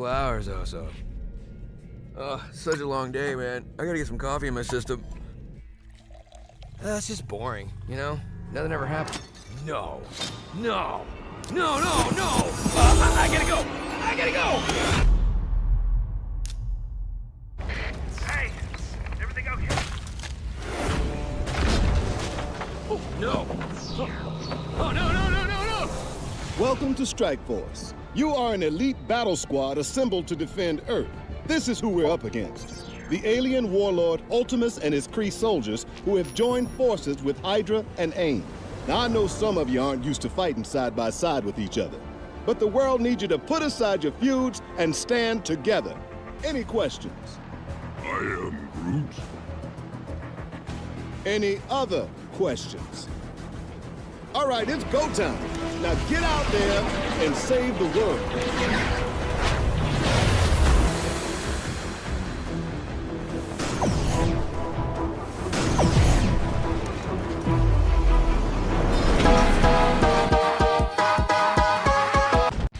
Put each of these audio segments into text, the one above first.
Hours also. Oh, such a long day, man. I gotta get some coffee in my system. It's just boring, you know? Nothing ever happened. No. No. No, no, no! I gotta go! I gotta go! Hey! Everything okay? Oh, no! Oh, no, no, no, no, no! Welcome to Strike Force. You are an elite battle squad assembled to defend Earth. This is who we're up against. The alien warlord Ultimus and his Kree soldiers who have joined forces with Hydra and AIM. Now, I know some of you aren't used to fighting side by side with each other, but the world needs you to put aside your feuds and stand together. Any questions? I am Groot. Any other questions? All right, it's go time. Now get out there and save the world.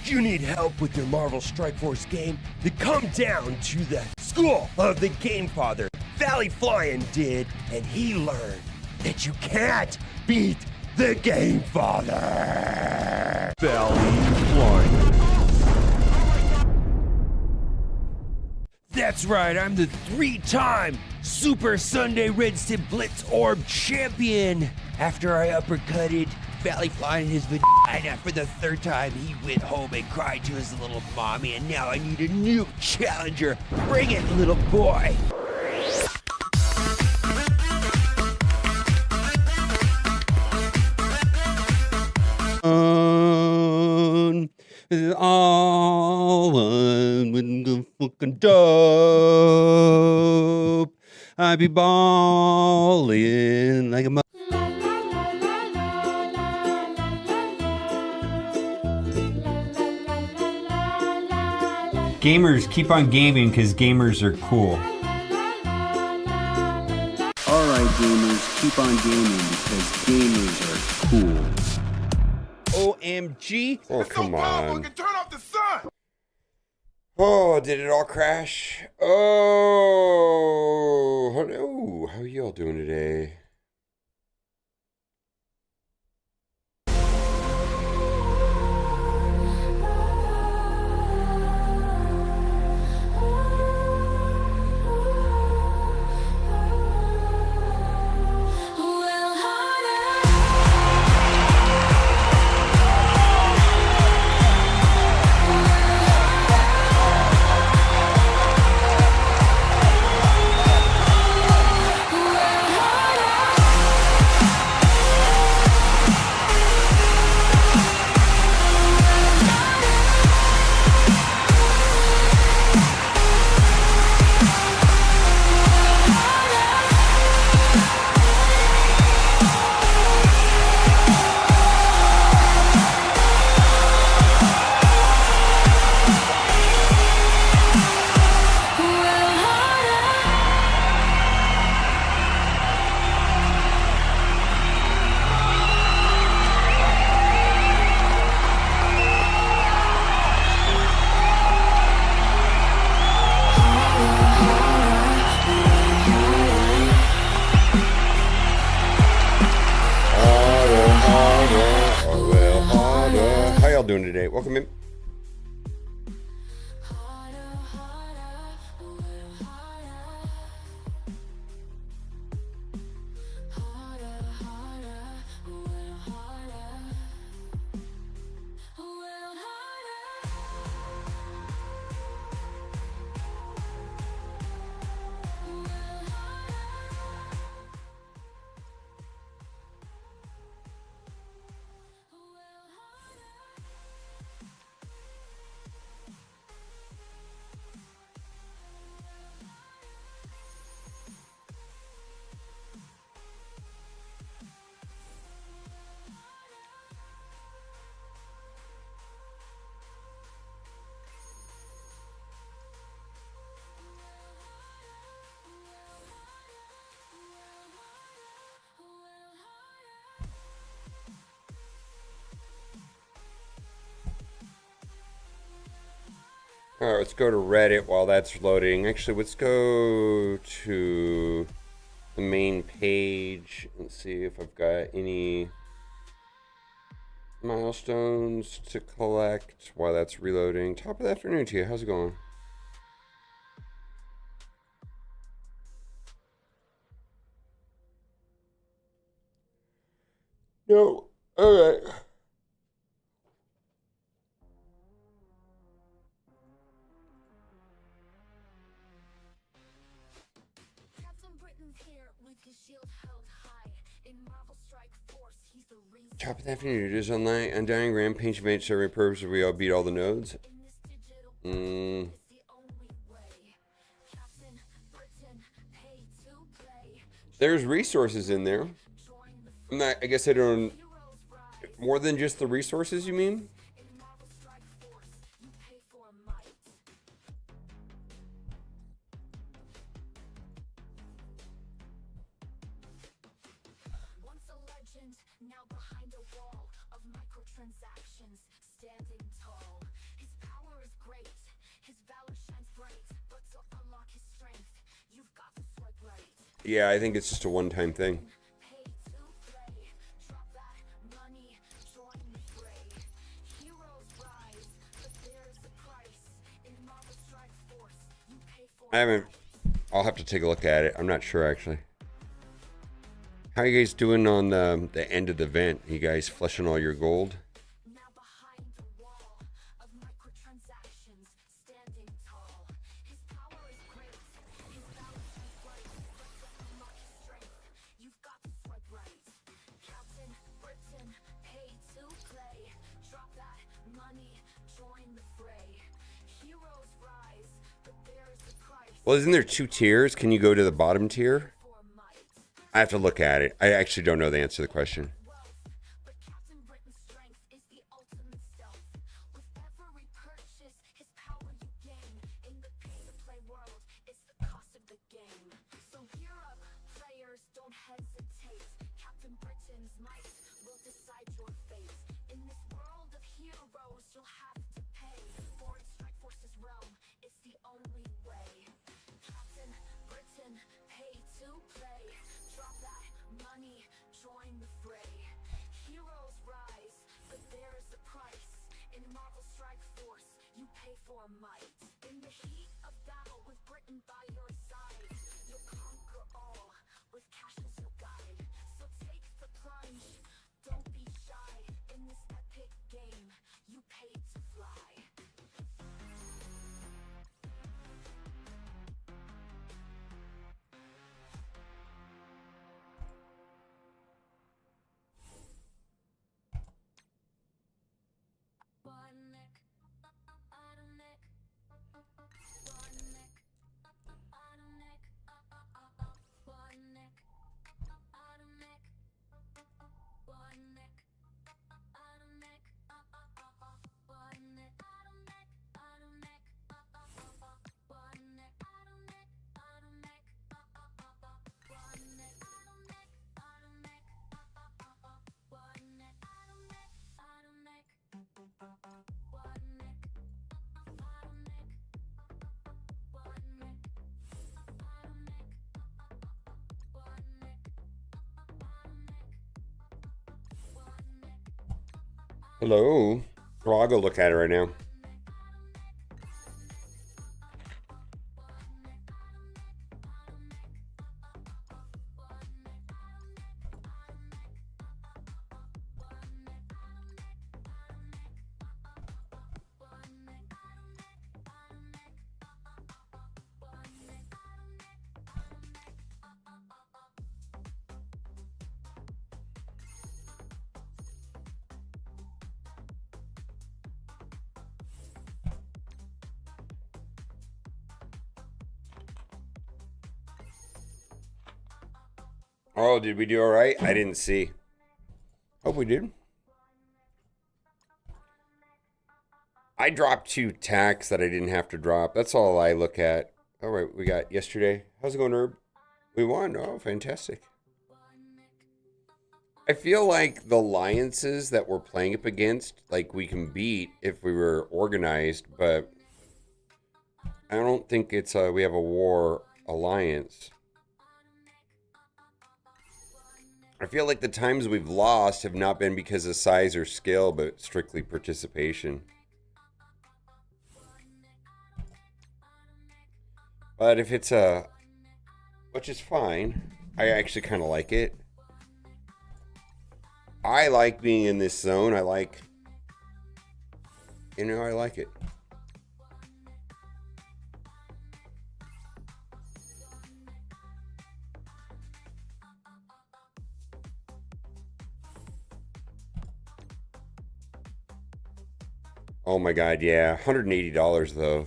You need help with your Marvel Strike Force game? Then come down to the school of the Game Father. Valley Flying did, and he learned that you can't beat the Game Father. Valley Flying. That's right, I'm the 3-time Super Sunday Red Stib Blitz Orb champion. After I uppercutted Valley Flying in his vagina for the 3rd time, he went home and cried to his little mommy, and now I need a new challenger. Bring it, little boy. All one with the fucking dope. I be ballin' like a Gamers, keep on gaming because gamers are cool. Alright gamers, keep on gaming because gamers are cool. OMG. Oh, come on. Turn off the sun! Oh, did it all crash? Oh, no. How are y'all doing today? How y'all doing today? Welcome in. All right, let's go to Reddit while that's loading. Actually, let's go to the main page and see if I've got any milestones to collect while that's reloading. Top of the afternoon to you. How's it going? No. All right. Captain Britain's here with his shield held high. In Marvel Strike Force, he's the reason. Top of the afternoon. It is online. Undying Rampage made survey purpose. We all beat all the nodes. In this digital world, it's the only way. Captain Britain, pay to play. There's resources in there. Join the I'm not. I guess I don't. heroes rise. More than just the resources, you mean? In Marvel Strike Force, you pay for a might. Once a legend, now behind a wall of microtransactions, standing tall. His power is great, his valor shines bright, but to unlock his strength, you've got to swipe right. Yeah, I think it's just a one-time thing. Pay to play, drop that money, join the fray. Heroes rise, but there's a price. In Marvel Strike Force, you pay for I haven't. I'll have to take a look at it. I'm not sure actually. How you guys doing on the end of the event? You guys flushing all your gold? now behind the wall of microtransactions, standing tall. His power is great, his valor shines bright, but to unlock his strength, you've got to swipe right. Captain Britain, pay to play, drop that money, join the fray. Heroes rise, but there's a price Well, isn't there 2 tiers? Can you go to the bottom tier? for a might. I have to look at it. I actually don't know the answer to the question. Wealth, but Captain Britain's strength is the ultimate stealth. With every purchase, his power you gain. In the pay-to-play world, it's the cost of the game. So gear up, players, don't hesitate. Captain Britain's might will decide your fate. In this world of heroes, you'll have to pay. For in Strike Force's realm, it's the only way. Captain Britain, pay to play. Drop that money, join the fray. Heroes rise, but there's a price. In Marvel Strike Force, you pay for a might. In the heat of battle with Britain by your side, you'll conquer all with cash as your guide. So take the plunge, don't be shy. In this epic game, you pay to fly. One neck, out of neck, one neck, out of neck, one neck, out of neck, one neck, out of neck, one neck, out of neck, out of neck, one neck, out of neck, out of neck, one neck, out of neck, out of neck, one neck, out of neck, out of neck. One neck, out of neck, one neck, out of neck, one neck, out of neck, Hello. Well, I'll go look at it right now. Oh, did we do all right? I didn't see. Hope we did. I dropped 2 tacks that I didn't have to drop. That's all I look at. All right, we got yesterday. How's it going, Herb? We won. Oh, fantastic. I feel like the alliances that we're playing up against, like we can beat if we were organized, but I don't think it's we have a war alliance. I feel like the times we've lost have not been because of size or skill, but strictly participation. But if it's a, which is fine, I actually kind of like it. I like being in this zone. I like, you know, I like it. Oh my God, yeah. $180 though.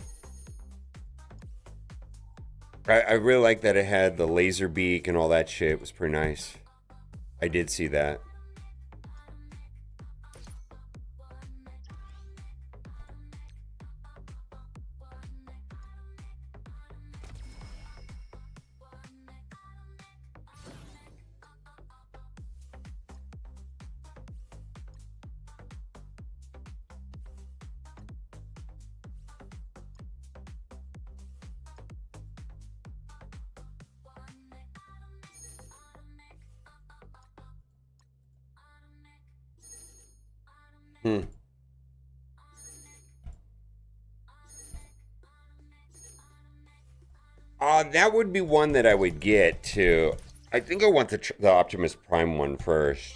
I really like that it had the laser beak and all that shit. It was pretty nice. I did see that. That would be one that I would get too. I think I want the Optimus Prime one first.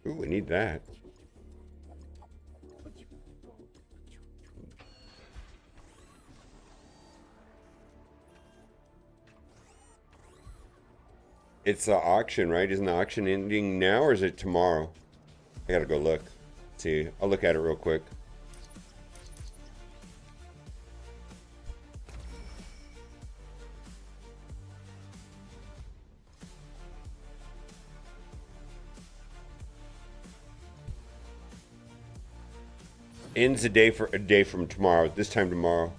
Ooh, we need that. It's the auction, right? Isn't the auction ending now or is it tomorrow? I gotta go look. See, I'll look at it real quick. Ends a day from tomorrow. This time tomorrow.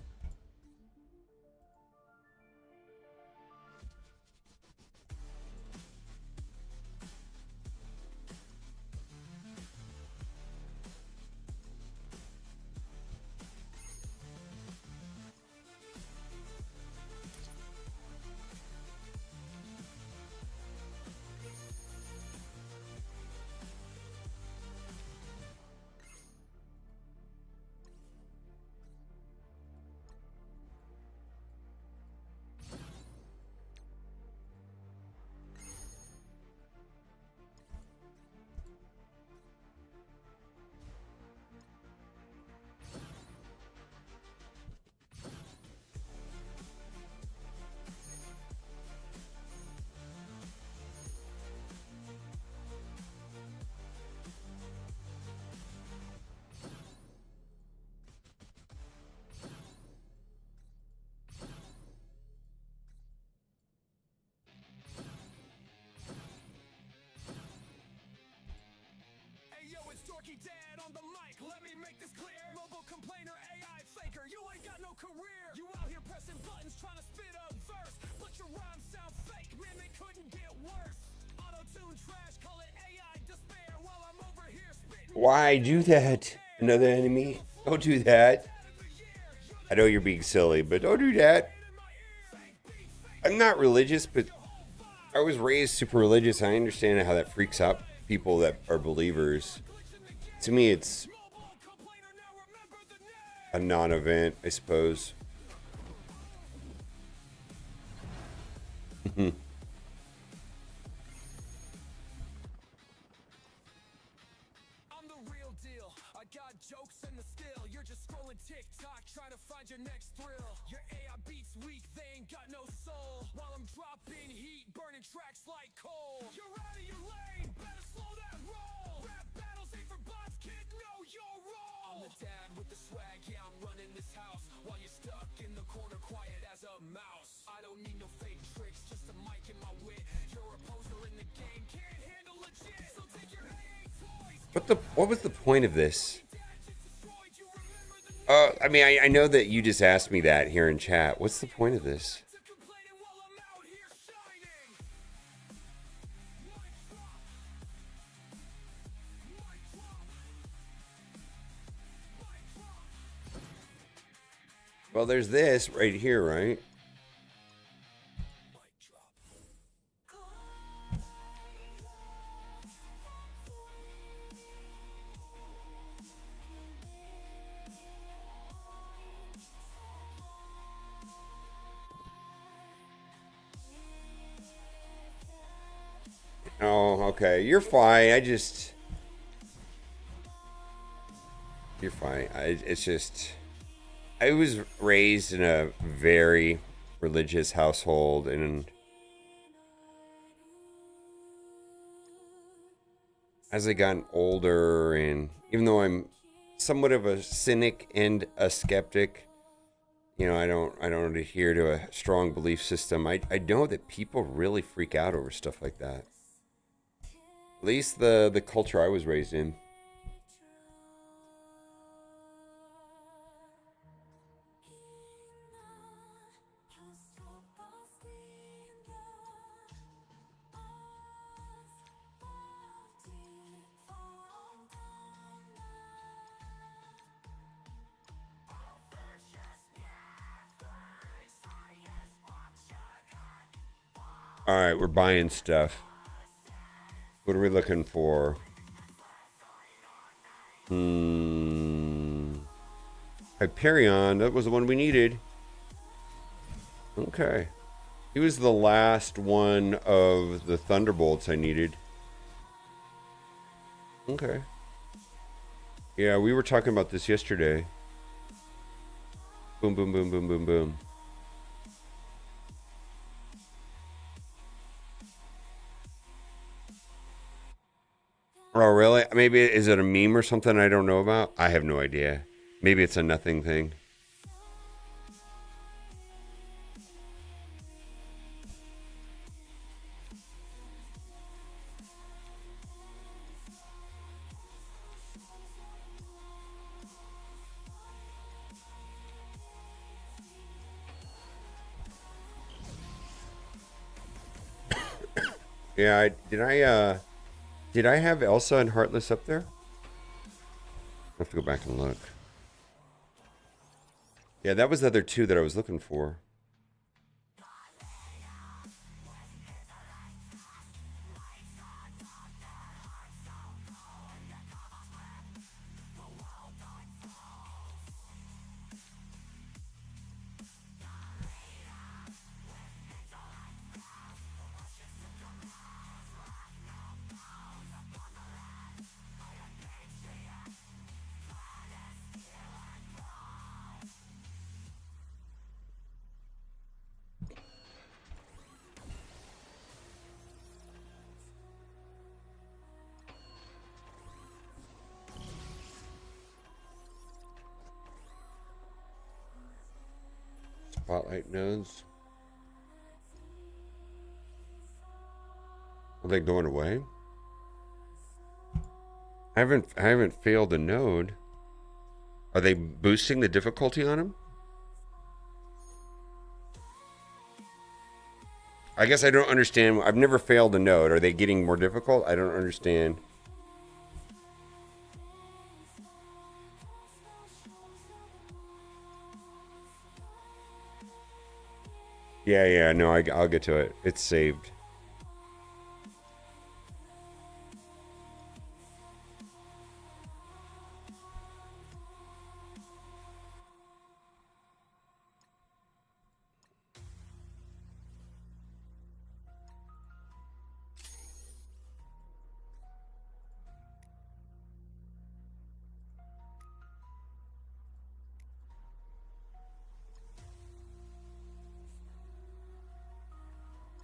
Dorky Dad on the mic, let me make this clear. Mobile complainer, AI faker, you ain't got no career. You out here pressing buttons, trying to spit a verse, but your rhymes sound fake, man, they couldn't get worse. Auto-tune trash, call it AI despair, while I'm over here spitting. Why do that? Another enemy? Don't do that. I know you're being silly, but don't do that. I'm not religious, but I was raised super religious. I understand how that freaks out people that are believers. To me, it's a non-event, I suppose. I'm the real deal. I got jokes and the skill. You're just scrolling TikTok trying to find your next thrill. Your AI beats weak, they ain't got no burning tracks like coal. You're out of your lane, better slow that roll. Rap battles ain't for bots, kid, know your role. I'm the dad with the swag, yeah, I'm running this house. While you're stuck in the corner, quiet as a mouse. I don't need no fake tricks, just a mic in my wit. You're a poser in the game, can't handle legit. So take your AA toys. What was the point of this? I mean, I know that you just asked me that here in chat. What's the point of this? Well, there's this right here, right? Oh, okay. You're fine. You're fine. It's just... I was raised in a very religious household, and as I got older, and even though I'm somewhat of a cynic and a skeptic, you know, I don't adhere to a strong belief system. I know that people really freak out over stuff like that. At least the culture I was raised in. All right, we're buying stuff. What are we looking for? Hyperion, that was the one we needed. Okay. He was the last one of the Thunderbolts I needed. Okay. Yeah, we were talking about this yesterday. Boom, boom, boom, boom, boom, boom. Oh, really? Maybe, is it a meme or something I don't know about? I have no idea. Maybe it's a nothing thing. Yeah, did I have Elsa and Heartless up there? I have to go back and look. Yeah, that was the other two that I was looking for. Spotlight nodes. Are they going away? I haven't failed a node. Are they boosting the difficulty on them? I guess I don't understand. I've never failed a node. Are they getting more difficult? I don't understand. Yeah, no, I'll get to it. It's saved.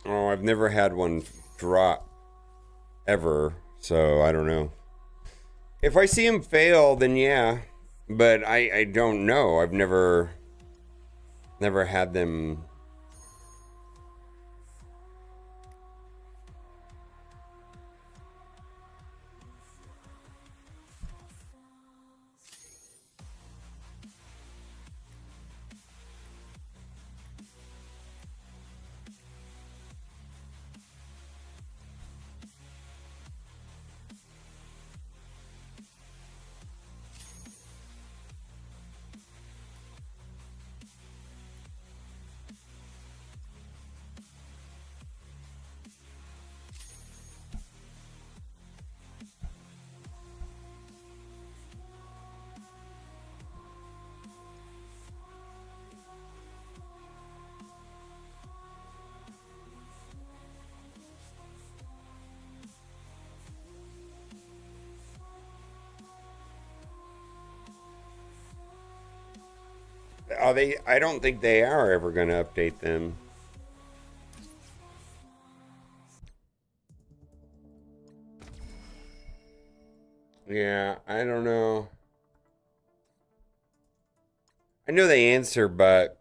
Oh, I've never had one drop ever, so I don't know. If I see him fail, then yeah, but I don't know. I've never had them. Are they? I don't think they are ever going to update them. Yeah, I don't know. I know the answer, but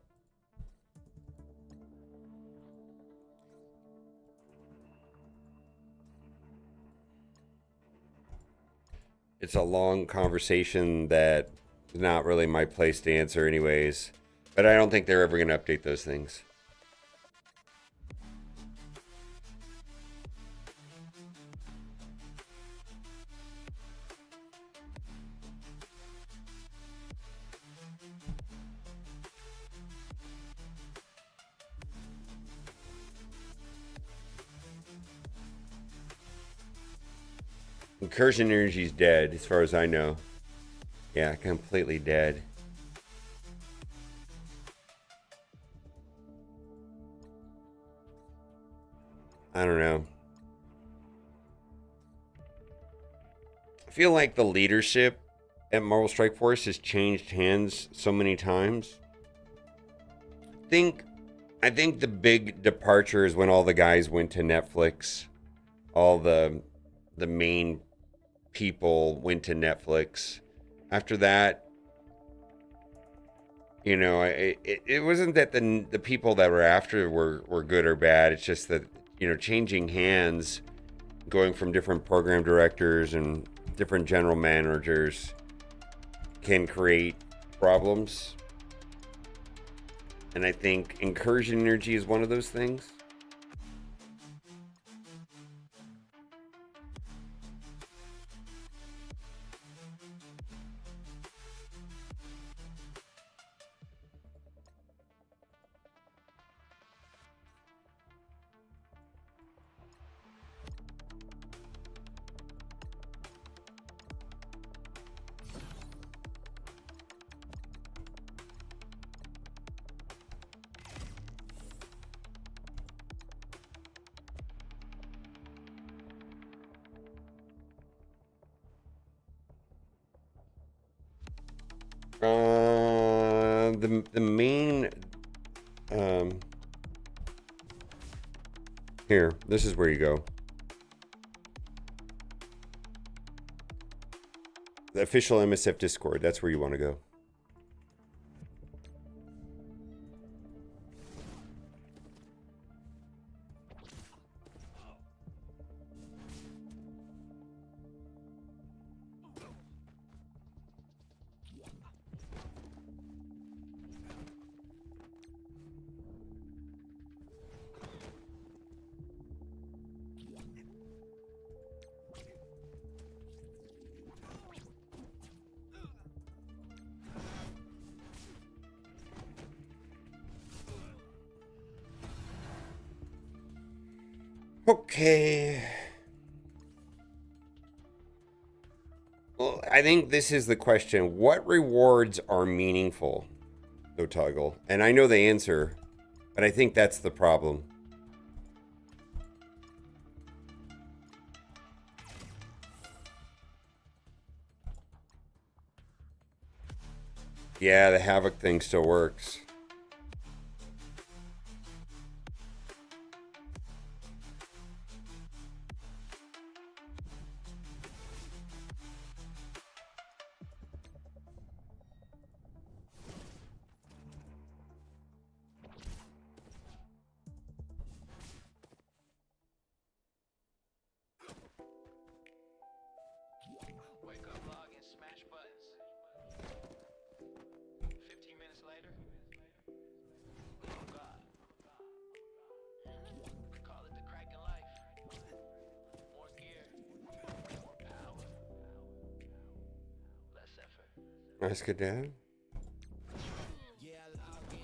it's a long conversation that is not really my place to answer anyways. But I don't think they're ever going to update those things. Incursion Energy's dead, as far as I know. Yeah, completely dead. I don't know. I feel like the leadership at Marvel Strike Force has changed hands so many times. I think the big departure is when all the guys went to Netflix. All the main people went to Netflix. After that, you know, it wasn't that the people that were after were good or bad. It's just that, you know, changing hands, going from different program directors and different general managers can create problems. And I think Incursion Energy is one of those things. The main here, this is where you go. The official MSF Discord, that's where you want to go. Okay. Well, I think this is the question. What rewards are meaningful, Otoggle? And I know the answer, but I think that's the problem. Yeah, the Havoc thing still works. That's good, Dad.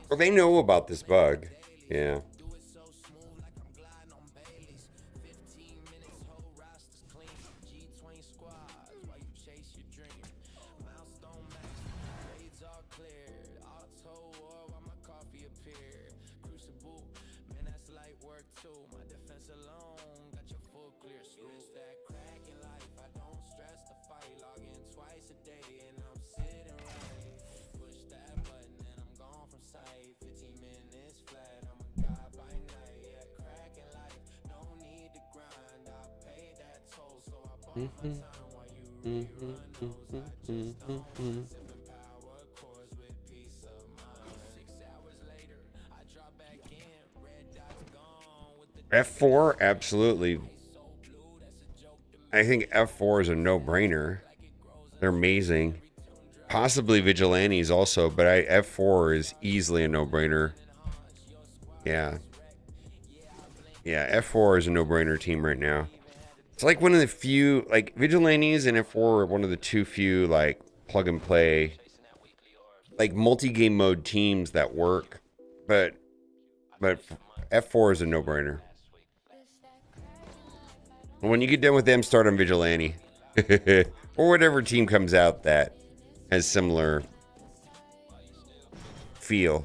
Well, they know about this bug. Yeah. F4, absolutely. I think F4 is a no-brainer. They're amazing. Possibly Vigilantes also, but F4 is easily a no-brainer. Yeah. Yeah, F4 is a no-brainer team right now. It's like one of the few, like, Vigilantes and F4 are one of the too few, like, plug-and-play, like, multi-game mode teams that work. But F4 is a no-brainer. When you get done with them, start on Vigilante. Or whatever team comes out that has similar feel.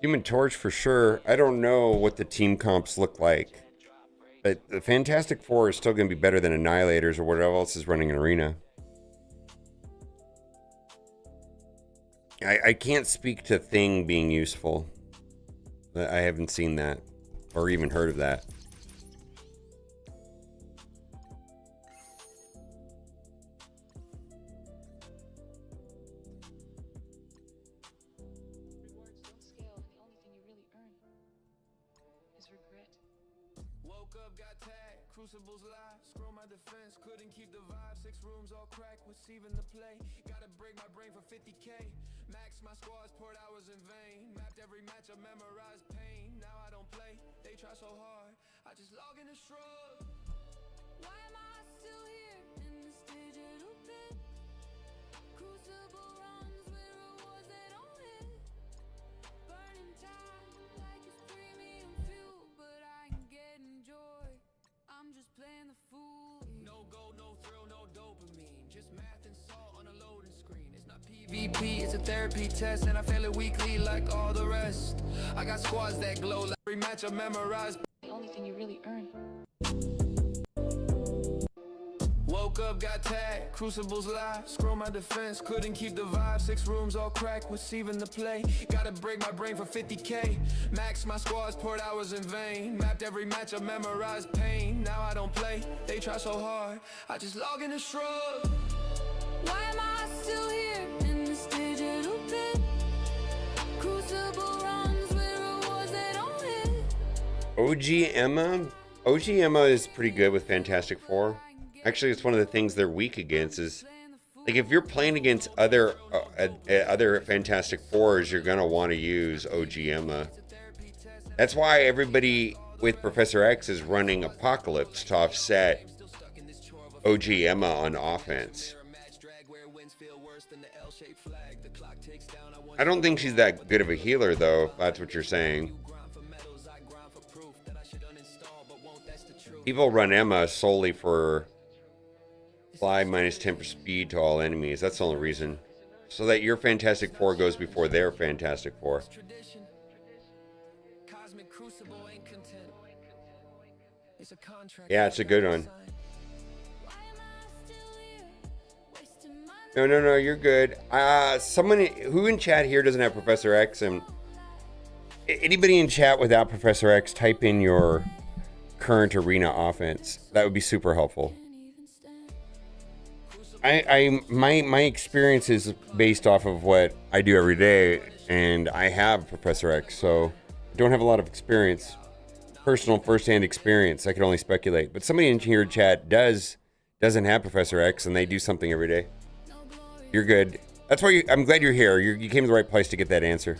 Human Torch for sure. I don't know what the team comps look like. But the Fantastic Four is still going to be better than Annihilators or whatever else is running an arena. I can't speak to Thing being useful. I haven't seen that or even heard of that. Crucibles live, scroll my defense, couldn't keep the vibe. 6 rooms all cracked, receiving the play. Gotta break my brain for 50K. Max my squads, poured hours in vain. Mapped every match, I memorized pain. Now I don't play, they try so hard. I just log in and shrug. Why am I still here in this digital pit? Crucible runs with rewards that don't hit. Burning time like it's premium fuel, but I ain't getting joy. I'm just playing the fool. No gold, no thrill, no dopamine. Just math and salt on a loading screen. It's not PvP, it's a therapy test, and I fail it weekly like all the rest. I got squads that glow like every match I memorize. The only thing you really earn. Woke up, got tagged, Crucibles live, scroll my defense, couldn't keep the vibe, 6 rooms all cracked, receiving the play, gotta break my brain for 50K, max my squads, poured hours in vain, mapped every match, I memorized pain, now I don't play, they try so hard, I just log in and shrug. Why am I still here in this digital pit? Crucible runs with rewards that don't hit. OG Emma is pretty good with Fantastic Four. Actually, it's one of the things they're weak against is, like, if you're playing against other Fantastic Fours, you're gonna want to use OG Emma. That's why everybody with Professor X is running Apocalypse to offset OG Emma on offense. I don't think she's that good of a healer, though, if that's what you're saying. People run Emma solely for fly minus 10% speed to all enemies. That's the only reason. So that your Fantastic Four goes before their Fantastic Four. Yeah, it's a good one. No, you're good. Someone who in chat here doesn't have Professor X, and anybody in chat without Professor X, type in your current arena offense. That would be super helpful. My experience is based off of what I do every day, and I have Professor X, so I don't have a lot of experience, personal first-hand experience. I can only speculate. But somebody in here chat doesn't have Professor X, and they do something every day. You're good. That's why I'm glad you're here. You came to the right place to get that answer.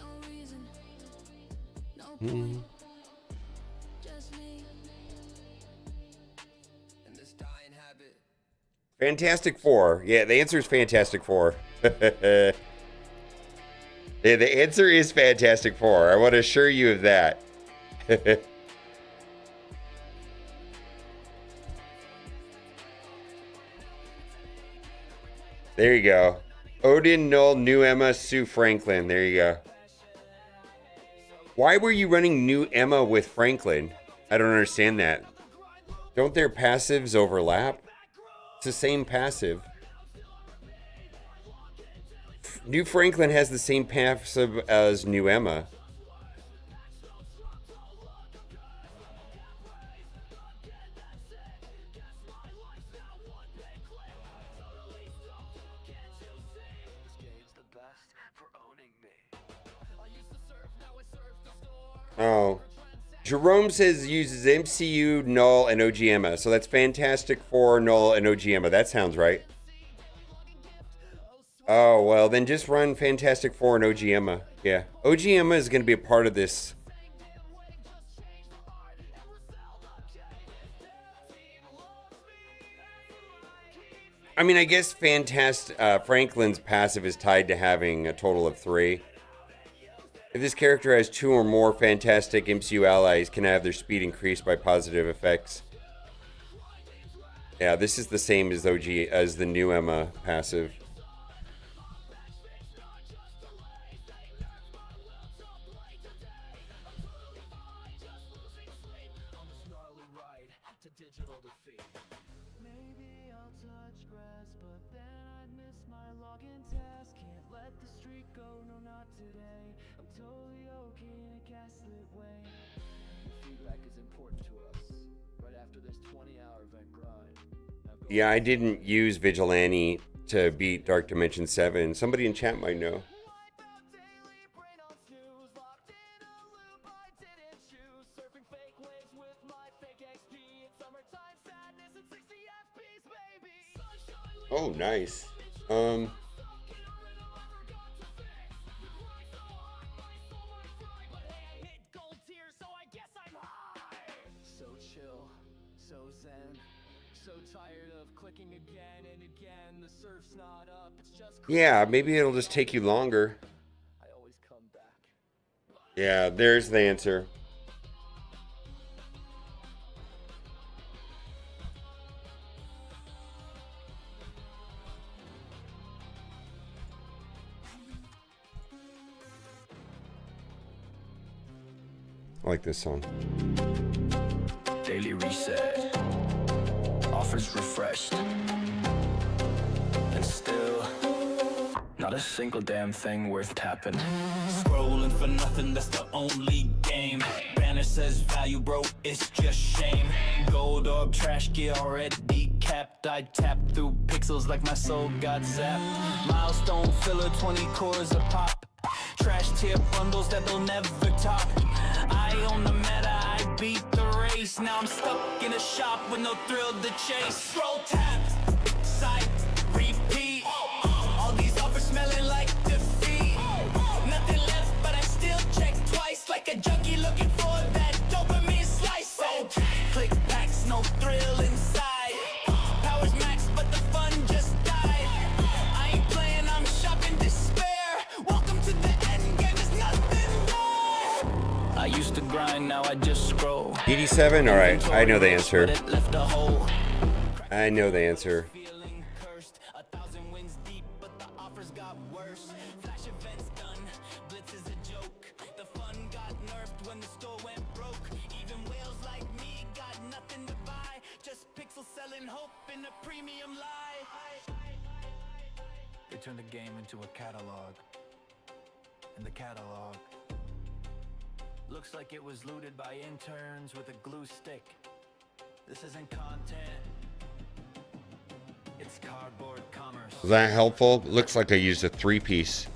Fantastic Four. Yeah, the answer is Fantastic Four. Yeah, the answer is Fantastic Four. I want to assure you of that. There you go. Odin, Null, New Emma, Sue Franklin. There you go. Why were you running New Emma with Franklin? I don't understand that. Don't their passives overlap? It's the same passive. New Franklin has the same passive as New Emma. Oh. Jerome says uses MCU, Null, and OG Emma. So that's Fantastic Four, Null, and OG Emma. That sounds right. Oh, well, then just run Fantastic Four and OG Emma. Yeah. OG Emma is going to be a part of this. I mean, I guess Franklin's passive is tied to having a total of 3. If this character has 2 or more fantastic MCU allies, can have their speed increased by positive effects. Yeah, this is the same as the New Emma passive. Yeah, I didn't use Vigilante to beat Dark Dimension 7. Somebody in chat might know. Oh, nice. Yeah, maybe it'll just take you longer. Yeah, there's the answer. I like this song. Daily reset. Offers refreshed. And still, not a single damn thing worth tapping. Scrolling for nothing, that's the only game. Banner says value, bro, it's just shame. Gold orb, trash gear already capped. I tap through pixels like my soul got zapped. Milestone filler, 20 cores a pop. Trash tier bundles that they'll never top. I own the meta, I beat the race. Now I'm stuck in a shop with no thrill to chase. Scroll tap, side, repeat. All these offers smelling like defeat. Nothing left, but I still check twice. Like a junkie looking for that dopamine slice. Click packs, no thrill inside. Powers max, but the fun just died. I ain't playing, I'm shopping despair. Welcome to the end game, there's nothing there. I used to grind, now I just scroll. 87? Alright, I know the answer. I know the answer. They turned the game into a catalog, and the catalog looks like it was looted by interns with a glue stick. This isn't content, it's cardboard commerce. Was that helpful? Looks like I used a 3-piece.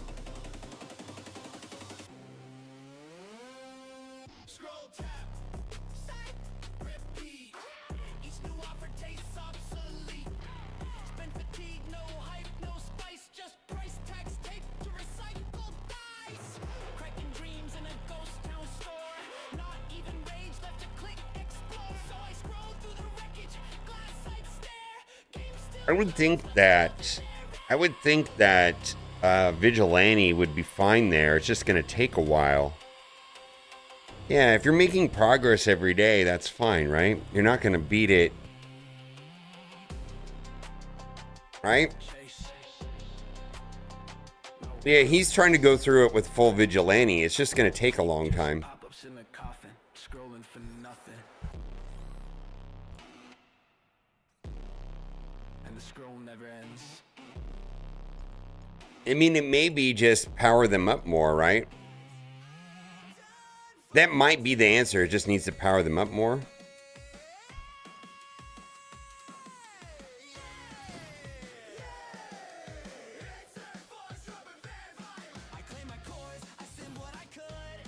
Spend fatigue, no hype, no spice, just price tags. I would think that Vigilante would be fine there. It's just going to take a while. Yeah, if you're making progress every day, that's fine, right? You're not going to beat it. Right? Yeah, he's trying to go through it with full Vigilante. It's just going to take a long time. Pop-ups in the coffin, scrolling for nothing. And the scroll never ends. I mean, it may be just power them up more, right? That might be the answer. It just needs to power them up more. I claim my cores, I sim what I could.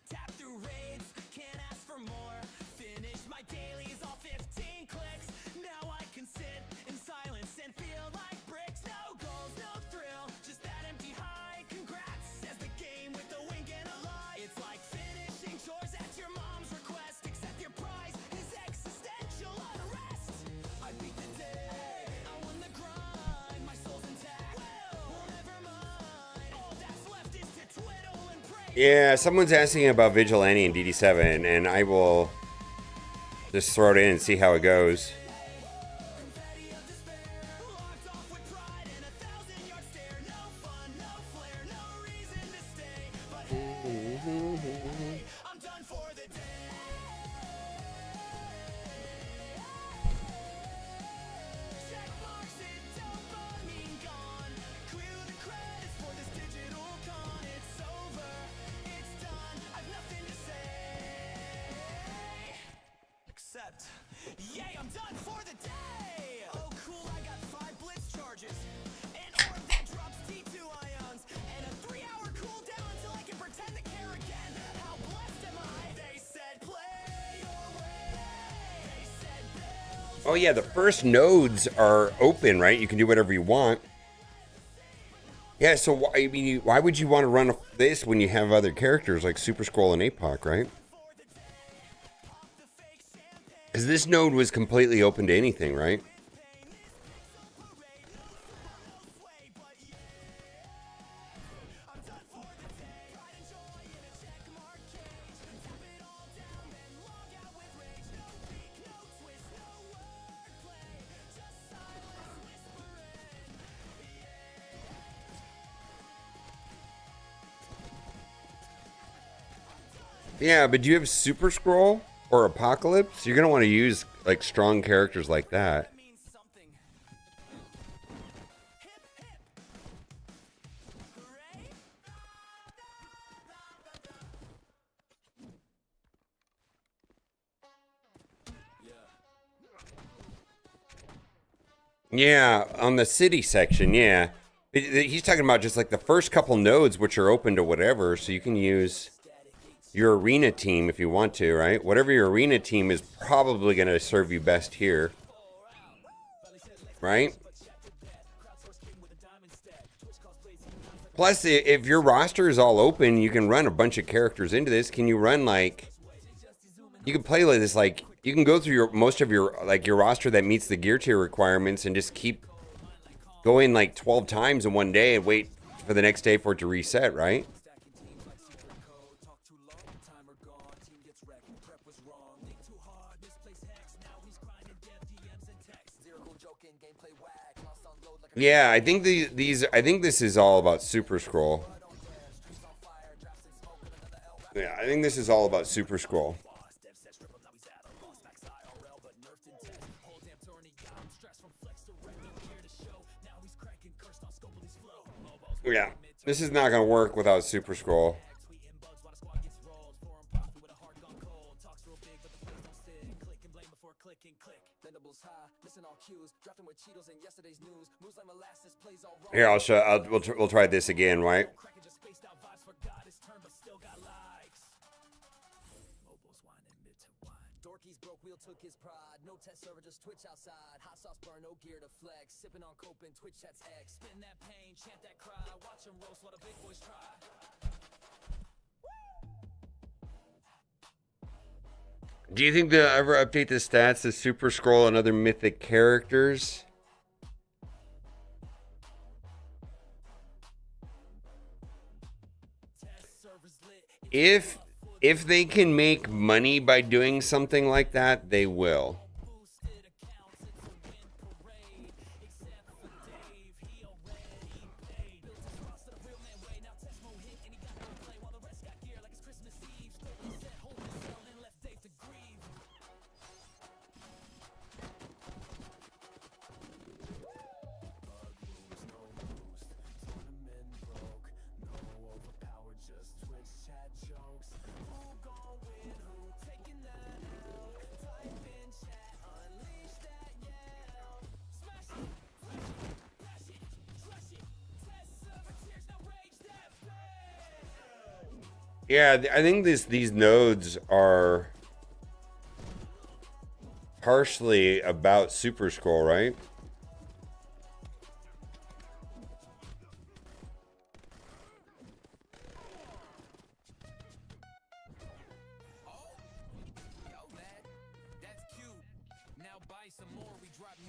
Tap through raids, can't ask for more. Finish my dailies, all 15 clicks. Now I can sit in silence and feel like bricks. No goals, no thrill, just that empty high. Congrats, says the game with the wink and a lie. It's like finishing chores at your mom's request. Except your prize is existential unrest. I beat the day, I won the grind. My soul's intact, well, never mind. All that's left is to twiddle and pray. Yeah, someone's asking about Vigilante and DD7, and I will just throw it in and see how it goes. Confetti of despair, locked off with pride and 1,000-yard stare. No fun, no flair, no reason to stay. But hey, I'm done for the day. Check marks and dopamine gone. Clear the credits for this digital con. It's over, it's done. I've nothing to say. Except, yay, I'm done for the day! Oh cool, I got 5 blitz charges, an orb that drops T2 ions, and a 3-hour cooldown until I can pretend to care again. How blessed am I? They said play your way. They said build. Oh yeah, the first nodes are open, right? You can do whatever you want. Yeah, so why would you want to run this when you have other characters like Super Scroll and APOC, right? Because this node was completely open to anything, right? Yeah, but do you have Super Scroll or Apocalypse? You're gonna want to use like strong characters like that. Means something. Hip, hip. Hooray. Yeah, on the city section, yeah. He's talking about just like the first couple nodes, which are open to whatever, so you can use your arena team if you want to, right? Whatever your arena team is probably going to serve you best here, right? Plus, if your roster is all open, you can run a bunch of characters into this. Can you run like... You can play like this, like... You can go through most of your roster that meets the gear tier requirements and just keep going like 12 times in one day and wait for the next day for it to reset, right? Yeah, I think I think this is all about Super Scroll. Yeah, I think this is all about Super Scroll. Yeah, this is not gonna work without Super Scroll. Here, I'll show. We'll try this again, right? Dorky's broke wheel took his pride. No test server, just Twitch outside. Hot sauce burn, no gear to flex. Sipping on cope and Twitch chats X. Spin that pain, chant that cry. Watch him roast while the big boys try. Do you think they'll ever update the stats to Super Scroll and other mythic characters? If they can make money by doing something like that, they will. Yeah, I think these nodes are partially about Super Scroll, right?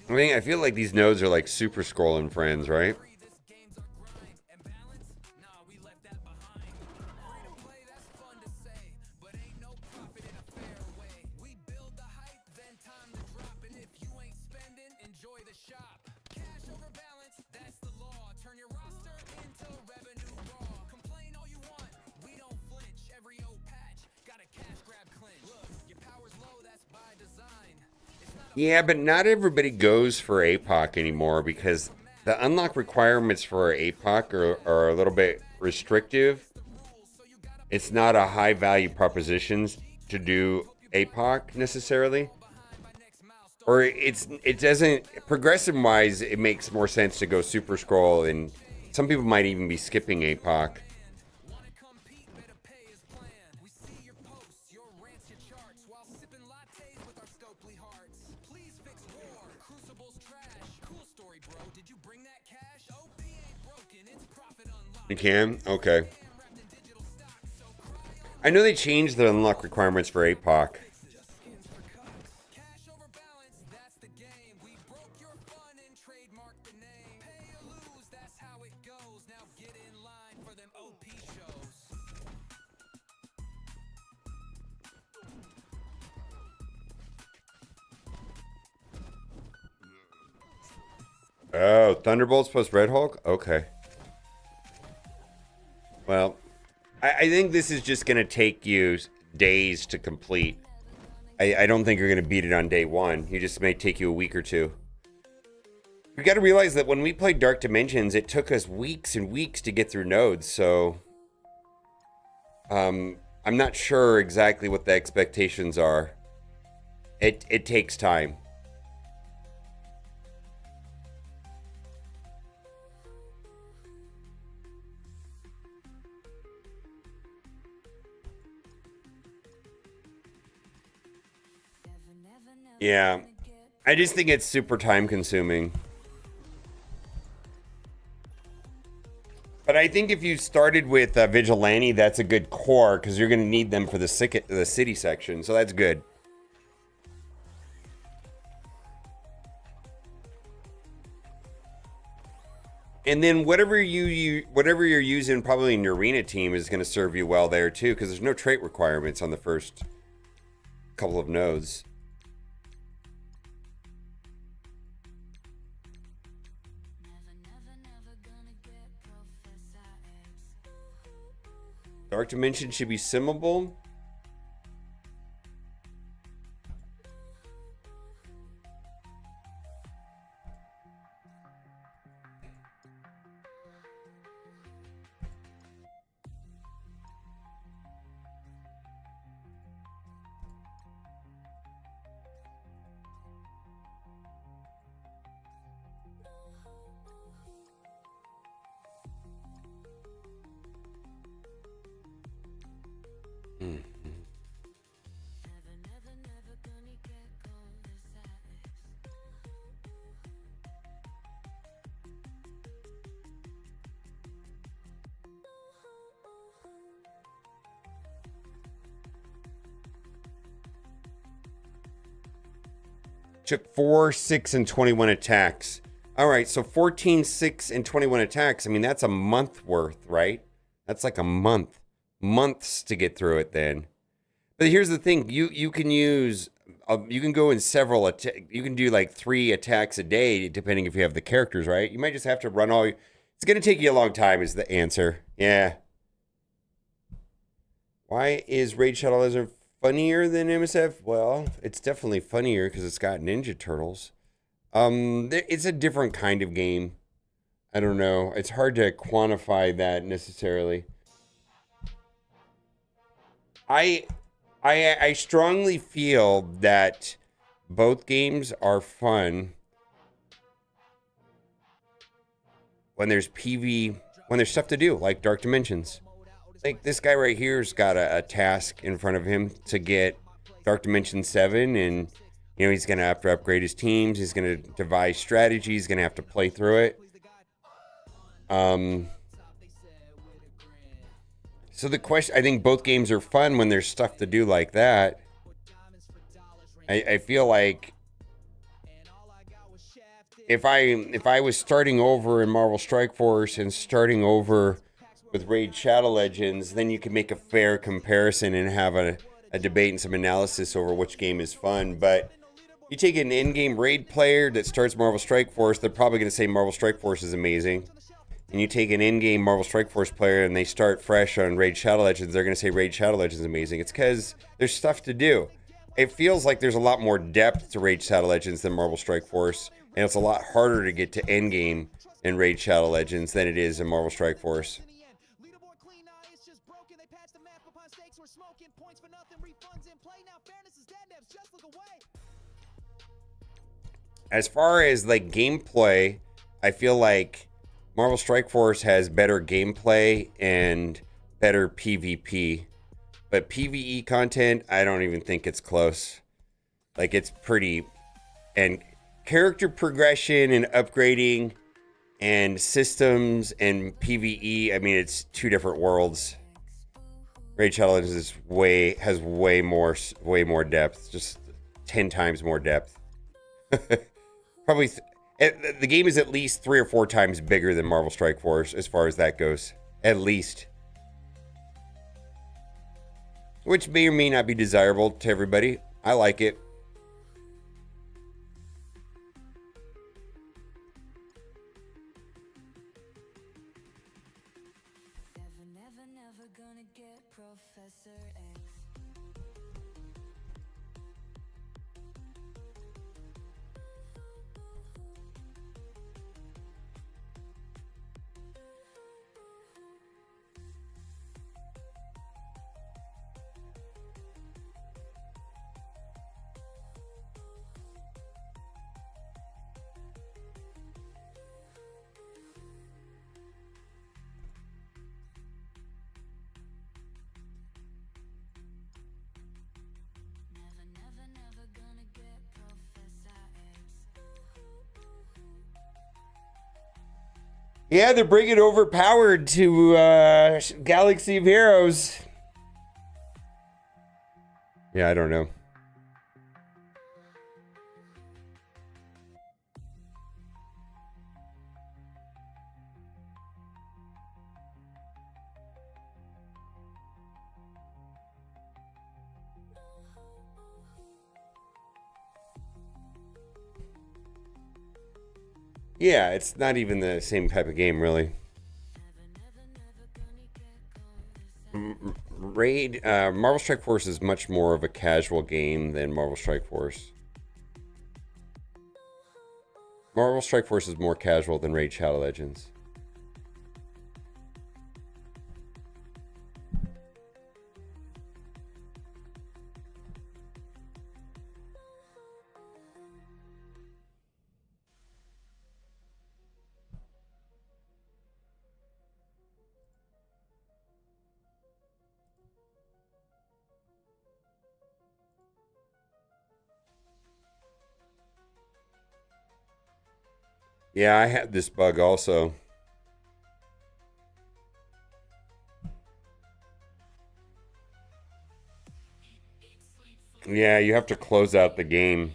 I feel like these nodes are like Super Scroll and friends, right? Yeah, but not everybody goes for APOC anymore because the unlock requirements for APOC are a little bit restrictive. It's not a high value proposition to do APOC necessarily. Or it doesn't, progressive wise, it makes more sense to go Super Scroll, and some people might even be skipping APOC. You can? Okay. I know they changed the unlock requirements for APOC. Oh, Thunderbolts plus Red Hulk? Okay. Well, I think this is just going to take you days to complete. I don't think you're going to beat it on day one. You just may take you a week or two. You got to realize that when we played Dark Dimensions, it took us weeks and weeks to get through nodes. So, I'm not sure exactly what the expectations are. It takes time. Yeah, I just think it's super time consuming. But I think if you started with Vigilante, that's a good core because you're going to need them for the city section. So that's good. And then whatever you're using probably in your arena team is going to serve you well there too because there's no trait requirements on the first couple of nodes. Dark Dimension should be simmable. Took 4, 6, and 21 attacks. All right, so 14, 6, and 21 attacks. I mean, that's a month worth, right? That's like a month months to get through it then. But here's the thing, you can use you can go in several you can do like 3 attacks a day depending if you have the characters, right? You might just have to run all it's going to take you a long time is the answer. Yeah. Why is Raid Shadow Legends funnier than MSF? Well, it's definitely funnier because it's got Ninja Turtles. It's a different kind of game. I don't know. It's hard to quantify that necessarily. I strongly feel that both games are fun when there's when there's stuff to do, like Dark Dimensions. Like this guy right here's got a task in front of him to get Dark Dimension 7, and you know he's gonna have to upgrade his teams, he's gonna devise strategies, he's gonna have to play through it. So the question, I think both games are fun when there's stuff to do like that. I feel like if I was starting over in Marvel Strike Force and starting over with Raid Shadow Legends, then you can make a fair comparison and have a debate and some analysis over which game is fun. But you take an in-game Raid player that starts Marvel Strike Force, they're probably going to say Marvel Strike Force is amazing. And you take an in-game Marvel Strike Force player and they start fresh on Raid Shadow Legends, they're going to say Raid Shadow Legends is amazing. It's because there's stuff to do. It feels like there's a lot more depth to Raid Shadow Legends than Marvel Strike Force, and it's a lot harder to get to endgame in Raid Shadow Legends than it is in Marvel Strike Force. As far as like gameplay, I feel like Marvel Strike Force has better gameplay and better PvP. But PvE content, I don't even think it's close. Like it's pretty, and character progression and upgrading and systems and PvE, I mean it's 2 different worlds. Raid Shadow Legends is has way more depth, just 10 times more depth. Probably the game is at least 3 or 4 times bigger than Marvel Strike Force as far as that goes. At least. Which may or may not be desirable to everybody. I like it. Never gonna get Professor X. Never gonna get Professor X. Yeah, they're bringing Overpowered to Galaxy of Heroes. Yeah, I don't know. Yeah, it's not even the same type of game, really. Marvel Strike Force is much more of a casual game than Marvel Strike Force. Marvel Strike Force is more casual than Raid Shadow Legends. Yeah, I had this bug also. Yeah, you have to close out the game.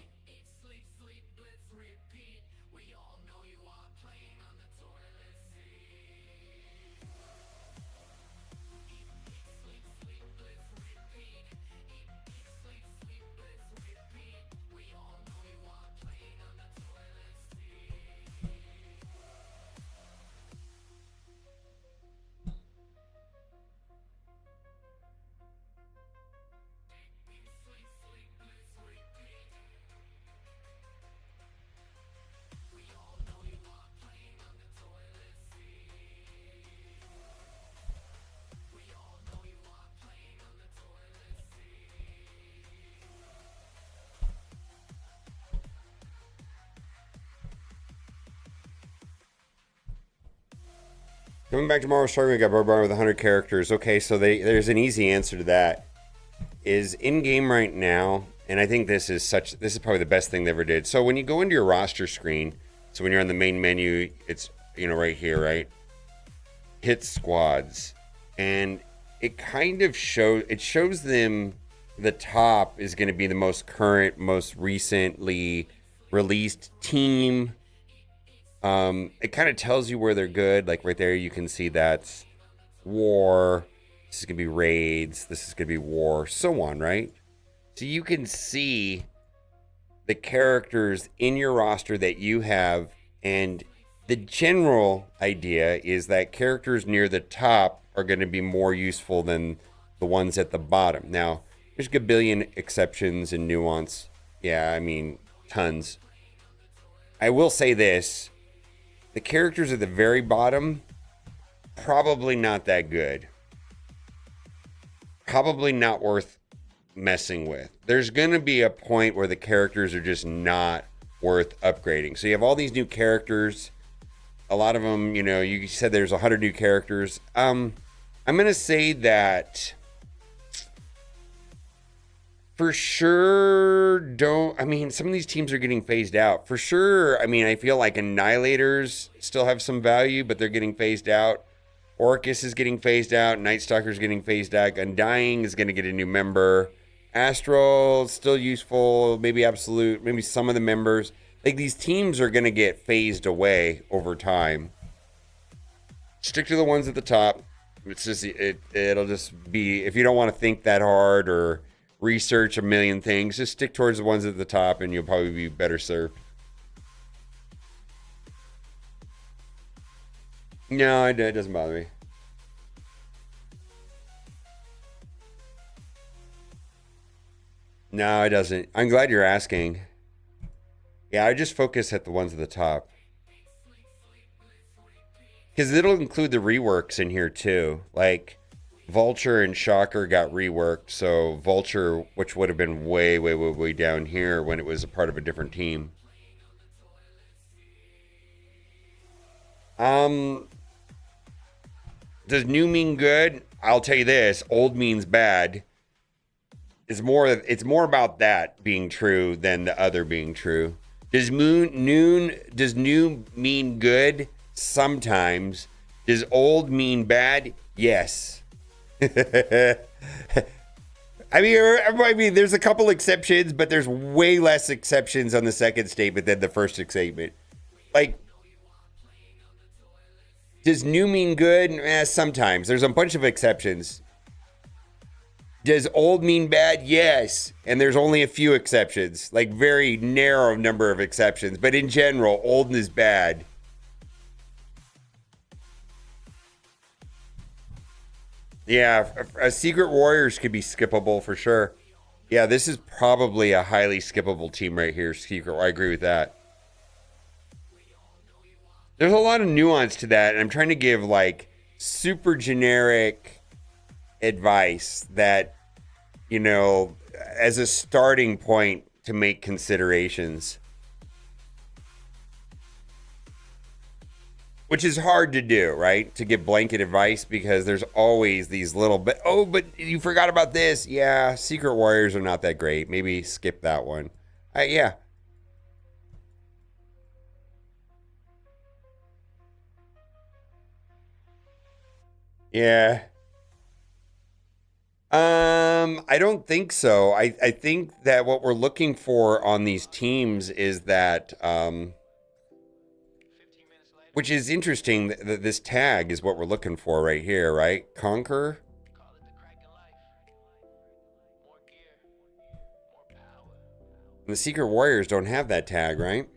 Coming back tomorrow, starting, we got Barbarian with 100 characters. Okay, so there's an easy answer to that. Is in game right now, and I think this is probably the best thing they ever did. So when you go into your roster screen, so when you're on the main menu, it's right here, right? Hit squads, and it kind of shows them the top is going to be the most current, most recently released team. It kind of tells you where they're good. Like right there, you can see that's war. This is going to be raids. This is going to be war, so on, right? So you can see the characters in your roster that you have. And the general idea is that characters near the top are going to be more useful than the ones at the bottom. Now, there's a billion exceptions and nuance. Yeah, I mean, tons. I will say this. The characters at the very bottom, probably not that good. Probably not worth messing with. There's going to be a point where the characters are just not worth upgrading. So you have all these new characters. A lot of them, you said there's 100 new characters. I'm going to say that for sure some of these teams are getting phased out. For sure, I feel like Annihilators still have some value, but they're getting phased out. Orcus is getting phased out. Night Stalker is getting phased out. Undying is going to get a new member. Astral, still useful. Maybe Absolute. Maybe some of the members. Like, these teams are going to get phased away over time. Stick to the ones at the top. It's just, it'll just be, if you don't want to think that hard or research a million things, just stick towards the ones at the top and you'll probably be better served. No, it doesn't bother me. No, it doesn't. I'm glad you're asking. Yeah, I just focus at the ones at the top. Because it'll include the reworks in here too. Like, Vulture and Shocker got reworked. So Vulture, which would have been way, way, way, way down here when it was a part of a different team. Does new mean good? I'll tell you this. Old means bad. It's more about that being true than the other being true. Does new mean good? Sometimes. Does old mean bad? Yes. I mean, there's a couple exceptions, but there's way less exceptions on the second statement than the first statement. Like, does new mean good? Sometimes. There's a bunch of exceptions. Does old mean bad? Yes. And there's only a few exceptions. Like, very narrow number of exceptions. But in general, old is bad. Yeah, Secret Warriors could be skippable for sure. Yeah, this is probably a highly skippable team right here, Secret. I agree with that. There's a lot of nuance to that, and I'm trying to give, like, super generic advice that, as a starting point to make considerations. Which is hard to do, right? To give blanket advice, because there's always these little bit. Oh, but you forgot about this. Yeah, Secret Warriors are not that great. Maybe skip that one. Yeah. Yeah. I don't think so. I think that what we're looking for on these teams is that, which is interesting, that this tag is what we're looking for right here, right? Conquer. And the Secret Warriors don't have that tag, right?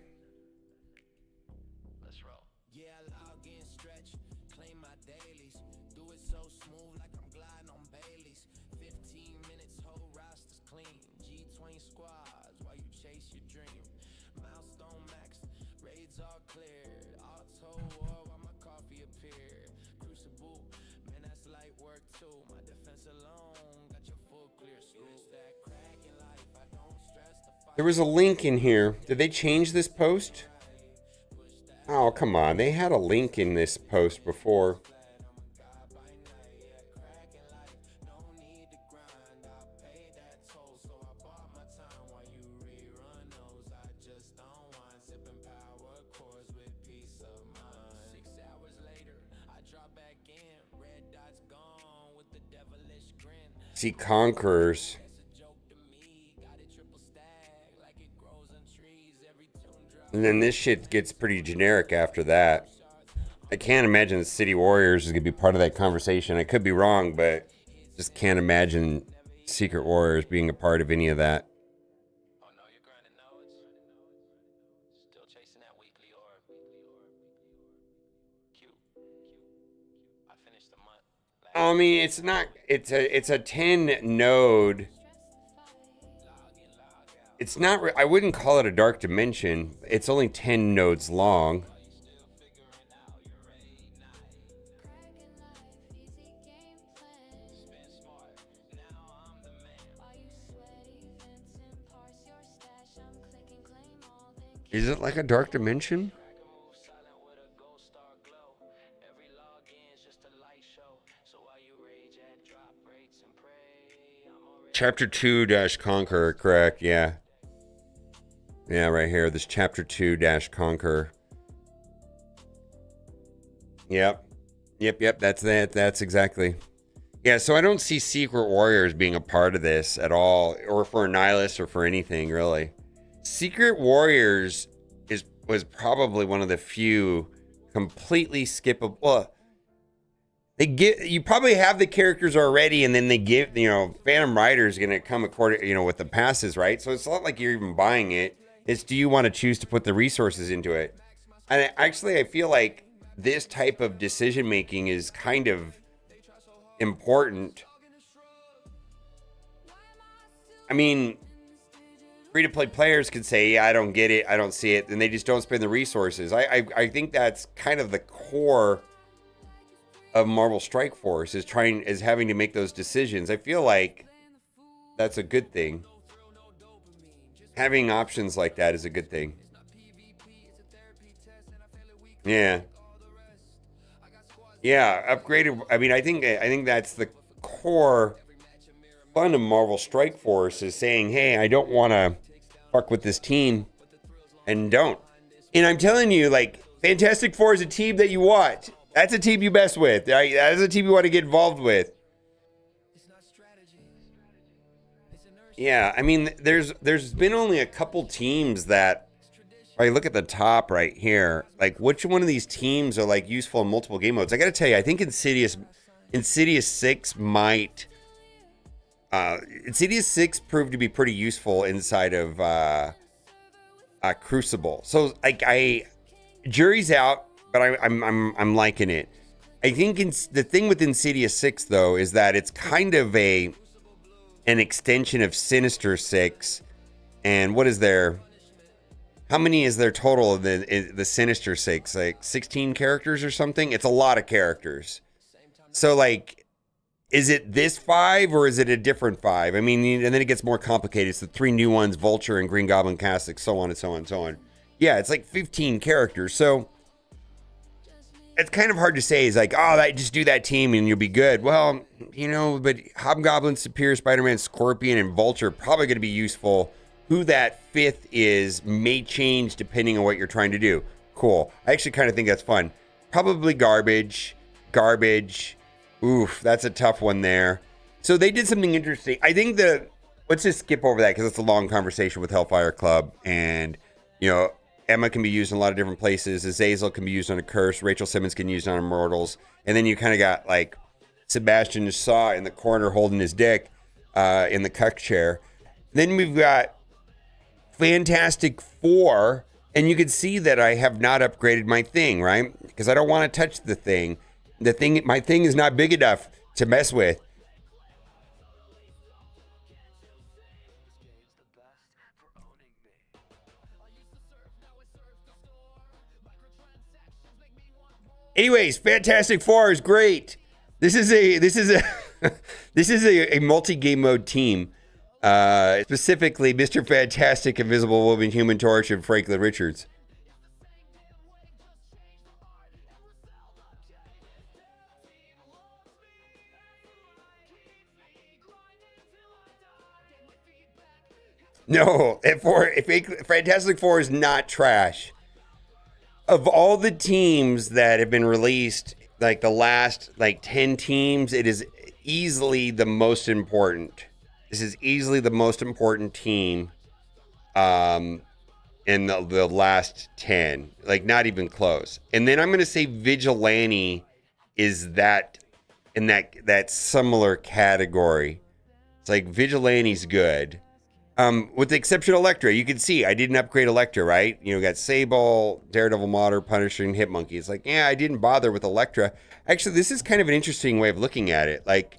There was a link in here. Did they change this post? Oh, come on. They had a link in this post before. see Conquerors. And then this shit gets pretty generic after that. I can't imagine the City Warriors is going to be part of that conversation. I could be wrong, but just can't imagine Secret Warriors being a part of any of that. I mean, it's not. It's a 10 node. It's not. I wouldn't call it a dark dimension. It's only 10 nodes long. Is it like a dark dimension? Chapter 2-Conqueror, correct, yeah. Yeah, right here, this Chapter 2-Conqueror. Yep, that's exactly. Yeah, so I don't see Secret Warriors being a part of this at all, or for Nihilus, or for anything, really. Secret Warriors was probably one of the few completely skippable. Well, you probably have the characters already, and then they give, Phantom Rider is going to come according, with the passes, right? So it's not like you're even buying it. It's, do you want to choose to put the resources into it? And actually, I feel like this type of decision making is kind of important. I mean, free-to-play players could say, yeah, I don't get it, I don't see it, and they just don't spend the resources. I think that's kind of the core of Marvel Strike Force, is having to make those decisions. I feel like that's a good thing. Having options like that is a good thing. Yeah. Yeah, upgraded. I mean, I think that's the core fun of Marvel Strike Force, is saying, hey, I don't want to fuck with this team, and don't. And I'm telling you, like, Fantastic Four is a team that you want. That's a team you mess with. Right? That is a team you want to get involved with. Yeah, I mean, there's been only a couple teams that, I look at the top right here, like, which one of these teams are, like, useful in multiple game modes? I gotta tell you, I think Insidious 6 might, Insidious 6 proved to be pretty useful inside of Crucible. So, like, jury's out, but I'm liking it. I think the thing with Insidious 6, though, is that it's kind of an extension of Sinister 6. And what is there? How many is there total of the Sinister 6? Like 16 characters or something? It's a lot of characters. So, like, is it this 5 or is it a different 5? I mean, and then it gets more complicated. It's the 3 new ones, Vulture and Green Goblin Cassick, so on and so on and so on. Yeah, it's like 15 characters. So it's kind of hard to say. It's like, oh, just do that team and you'll be good. Well, but Hobgoblin, Superior Spider-Man, Scorpion, and Vulture are probably going to be useful. Who that 5th is may change depending on what you're trying to do. Cool. I actually kind of think that's fun. Probably Garbage. Oof, that's a tough one there. So they did something interesting. I think let's just skip over that because it's a long conversation with Hellfire Club. And, Emma can be used in a lot of different places. Azazel can be used on a Curse. Rachel Simmons can be used on Immortals. And then you kind of got, like, Sebastian Shaw in the corner holding his dick in the cuck chair. Then we've got Fantastic Four, and you can see that I have not upgraded my thing, right? Because I don't want to touch the thing. My thing is not big enough to mess with. Anyways, Fantastic Four is great. This is a multi-game mode team. Specifically, Mr. Fantastic, Invisible Woman, Human Torch, and Franklin Richards. No, Fantastic Four is not trash. Of all the teams that have been released, like the last 10 teams, it is easily the most important. This is easily the most important team in the last 10. Like, not even close. And then I'm going to say Vigilante is that in that similar category. It's like Vigilante's good. With the exception of Elektra, you can see I didn't upgrade Elektra, right? You know, got Sable, Daredevil, Martyr, Punisher, and Hitmonkey. It's like, yeah, I didn't bother with Elektra. Actually, this is kind of an interesting way of looking at it. Like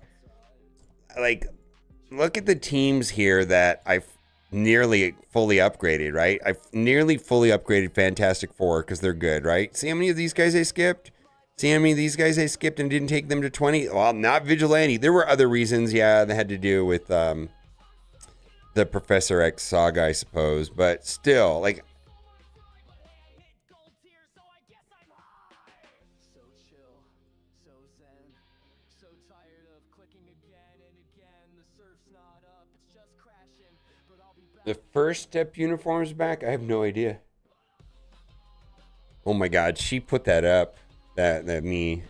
look at the teams here that I've nearly fully upgraded, right? I've nearly fully upgraded Fantastic Four because they're good, right? See how many of these guys I skipped? See how many of these guys I skipped and didn't take them to 20? Well, not Vigilante. There were other reasons, yeah, that had to do with the Professor X saga, I suppose. But still, like, So chill, so zen, so tired of clicking again and again. The surf's not up, it's just crashing, but I'll be back. the First Step uniform's back? I have no idea. Oh my God, she put that up. That me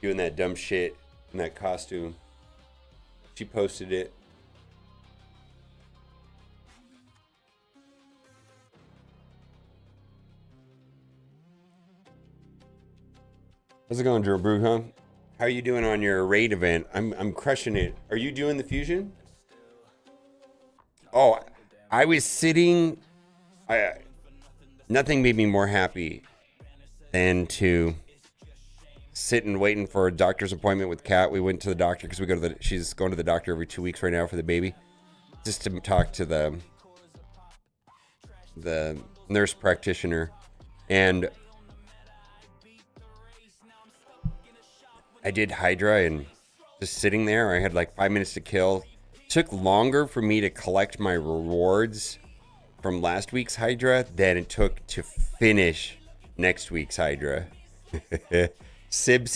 doing that dumb shit in that costume. She posted it. How's it going, Drill Brew, huh? How are you doing on your raid event? I'm crushing it. Are you doing the fusion? Oh, I was sitting. Nothing made me more happy than to sit and waiting for a doctor's appointment with Kat. We went to the doctor because she's going to the doctor every 2 weeks right now for the baby, just to talk to the nurse practitioner. And I did Hydra, and just sitting there, I had like 5 minutes to kill. It took longer for me to collect my rewards from last week's Hydra than it took to finish next week's Hydra. Sib,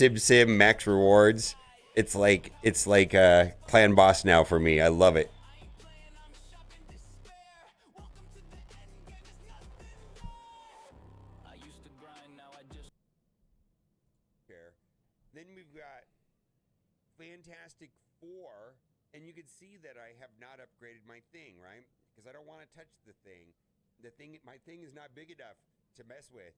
max rewards. It's like a clan boss now for me. I love it. Then we've got Fantastic Four, and you can see that I have not upgraded my thing, right? Because I don't want to touch the thing. My thing is not big enough to mess with.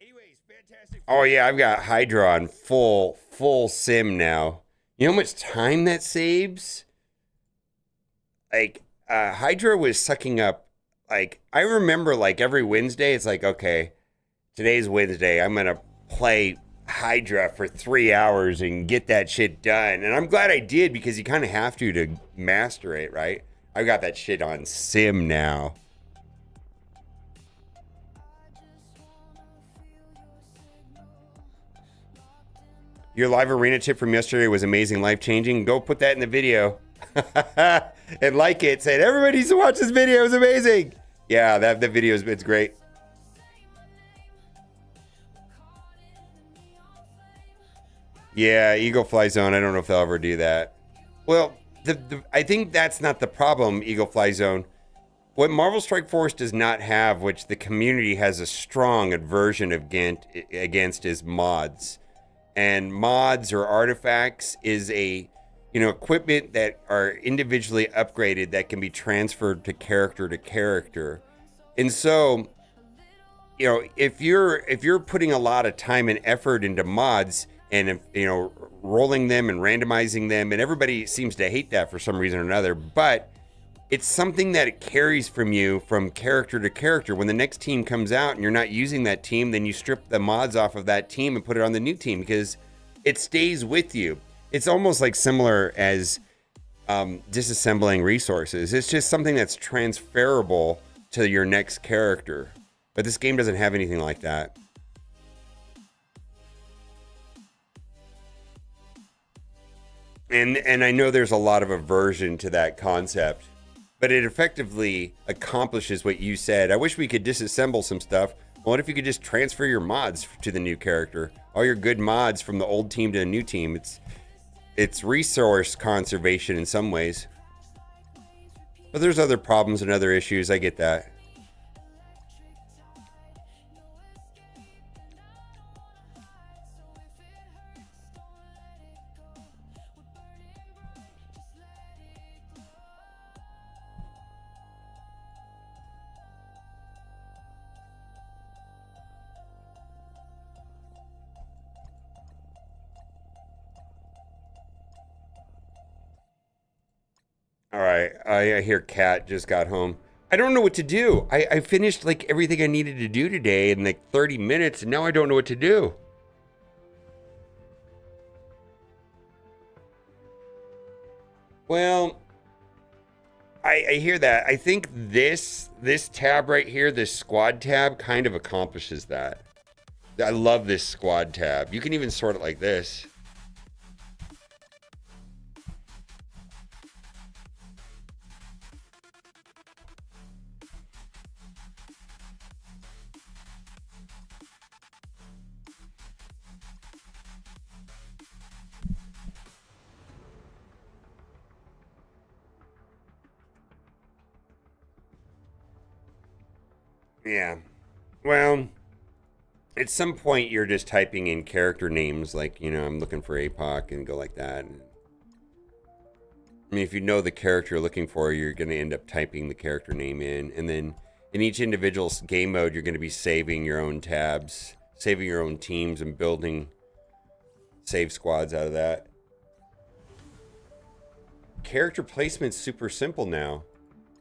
Anyways, Fantastic Four. Oh yeah, I've got Hydra on full sim now. You know how much time that saves? Like, Hydra was sucking up, like, I remember, like, every Wednesday, it's like, okay, today's Wednesday, I'm gonna play Hydra for 3 hours and get that shit done. And I'm glad I did, because you kind of have to master it, right? I've got that shit on sim now. Your live arena tip from yesterday was amazing, life-changing. Go put that in the video. And like it. Said, everybody needs to watch this video. It was amazing. Yeah, that video it's great. Yeah, Eagle Fly Zone. I don't know if they'll ever do that. Well, I think that's not the problem, Eagle Fly Zone. What Marvel Strike Force does not have, which the community has a strong aversion against, is mods. And mods or artifacts is equipment that are individually upgraded that can be transferred to character. And so, if you're putting a lot of time and effort into mods and, rolling them and randomizing them, and everybody seems to hate that for some reason or another, but it's something that it carries from you from character to character. When the next team comes out and you're not using that team, then you strip the mods off of that team and put it on the new team because it stays with you. It's almost like similar as disassembling resources. It's just something that's transferable to your next character. But this game doesn't have anything like that. And I know there's a lot of aversion to that concept, but it effectively accomplishes what you said. I wish we could disassemble some stuff. What if you could just transfer your mods to the new character? All your good mods from the old team to the new team. It's resource conservation in some ways. But there's other problems and other issues. I get that. All right, I hear Kat just got home. I don't know what to do. I finished like everything I needed to do today in like 30 minutes, and now I don't know what to do. Well, I hear that. I think this tab right here, this squad tab, kind of accomplishes that. I love this squad tab. You can even sort it like this. Yeah. Well, at some point you're just typing in character names like, you know, I'm looking for APOC and go like that. I mean, if you know the character you're looking for, you're going to end up typing the character name in. And then in each individual game mode, you're going to be saving your own tabs, saving your own teams and building save squads out of that. Character placement's super simple now.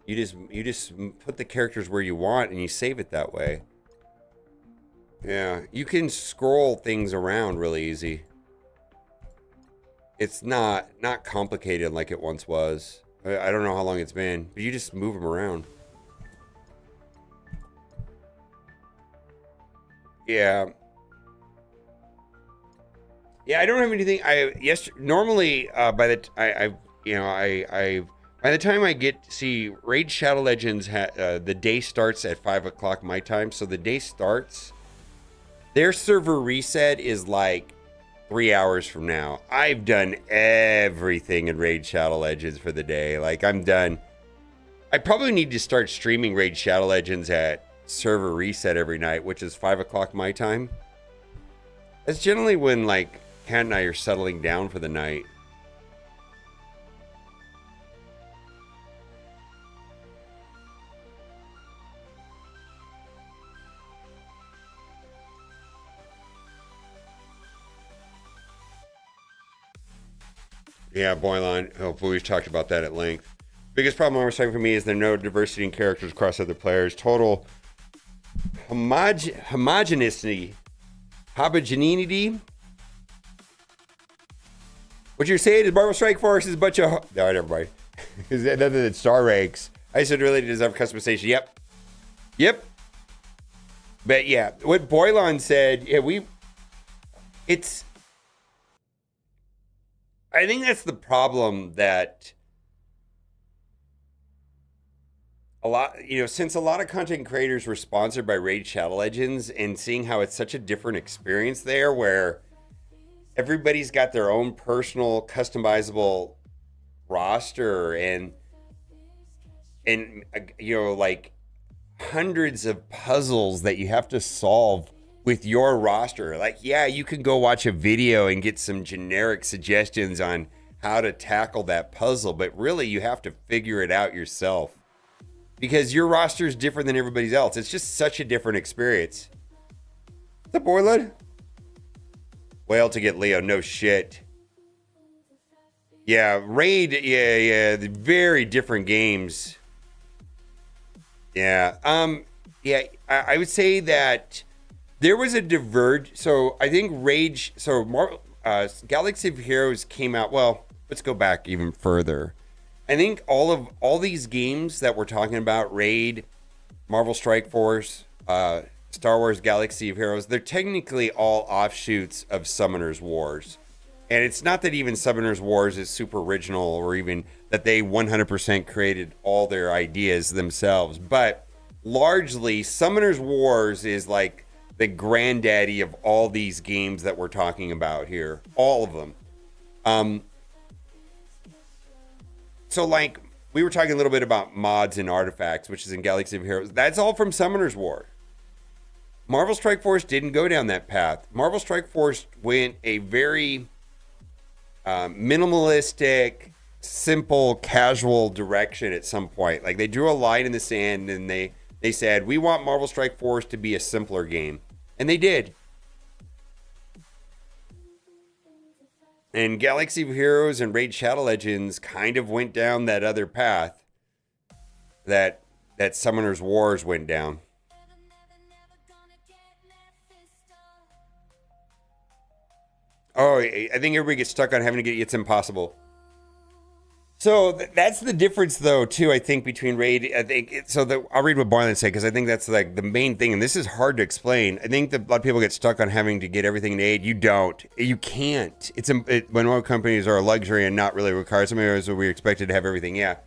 You just put the characters where you want and you save it that way. Yeah, you can scroll things around really easy. It's not complicated like it once was. I don't know how long it's been, but you just move them around. Yeah. Yeah, I don't have anything. Normally by the time I get to see Raid Shadow Legends, the day starts at 5 o'clock my time. So the day starts, their server reset is like 3 hours from now. I've done everything in Raid Shadow Legends for the day. Like, I'm done. I probably need to start streaming Raid Shadow Legends at server reset every night, which is 5 o'clock my time. That's generally when, like, Kat and I are settling down for the night. Yeah, Boylan. Hopefully we've talked about that at length. Biggest problem I was saying for me is there no diversity in characters across other players. Total homogeneity. What you're saying is Marvel Strike Force is a bunch of... No, never mind. Is that other than star ranks? I said really deserve customization. Yep. But yeah, what Boylan said, I think that's the problem that since a lot of content creators were sponsored by Raid Shadow Legends and seeing how it's such a different experience there where everybody's got their own personal customizable roster and like hundreds of puzzles that you have to solve with your roster. Like, yeah, you can go watch a video and get some generic suggestions on how to tackle that puzzle, but really you have to figure it out yourself because your roster is different than everybody else. It's just such a different experience. The Boylan? Whale to get Leo, no shit. Yeah, Raid, yeah, very different games. Yeah, I would say that there was a diverge. So I think Galaxy of Heroes came out. Well, let's go back even further. I think all these games that we're talking about, Raid, Marvel Strike Force, Star Wars Galaxy of Heroes, they're technically all offshoots of Summoner's Wars. And it's not that even Summoner's Wars is super original or even that they 100% created all their ideas themselves. But largely, Summoner's Wars is like the granddaddy of all these games that we're talking about here. All of them. So like we were talking a little bit about mods and artifacts, which is in Galaxy of Heroes. That's all from Summoner's War. Marvel Strike Force didn't go down that path. Marvel Strike Force went a very minimalistic, simple, casual direction at some point. Like they drew a line in the sand and they said, we want Marvel Strike Force to be a simpler game. And they did. And Galaxy of Heroes and Raid Shadow Legends kind of went down that other path that Summoner's Wars went down. Oh, I think everybody gets stuck on having to get It's Impossible. So that's the difference, though, too, I think, between Raid. I'll read what Boylan said, because I think that's like the main thing. And this is hard to explain. I think that a lot of people get stuck on having to get everything in aid. You don't. You can't. When oil companies are a luxury and not really required. Some areas where we expected to have everything, yeah.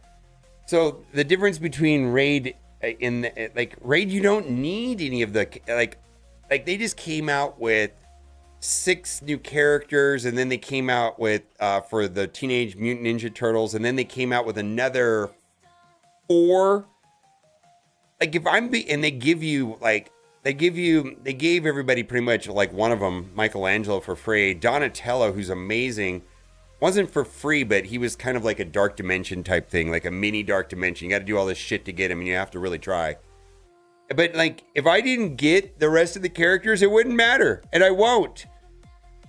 So the difference between Raid Raid, you don't need any of the like they just came out with 6 new characters, and then they came out with for the Teenage Mutant Ninja Turtles, and then they came out with another 4. Like they gave everybody pretty much like one of them, Michelangelo, for free. Donatello, who's amazing, wasn't for free, but he was kind of like a Dark Dimension type thing, like a mini Dark Dimension. You got to do all this shit to get him, and you have to really try. But like, if I didn't get the rest of the characters, it wouldn't matter, and I won't.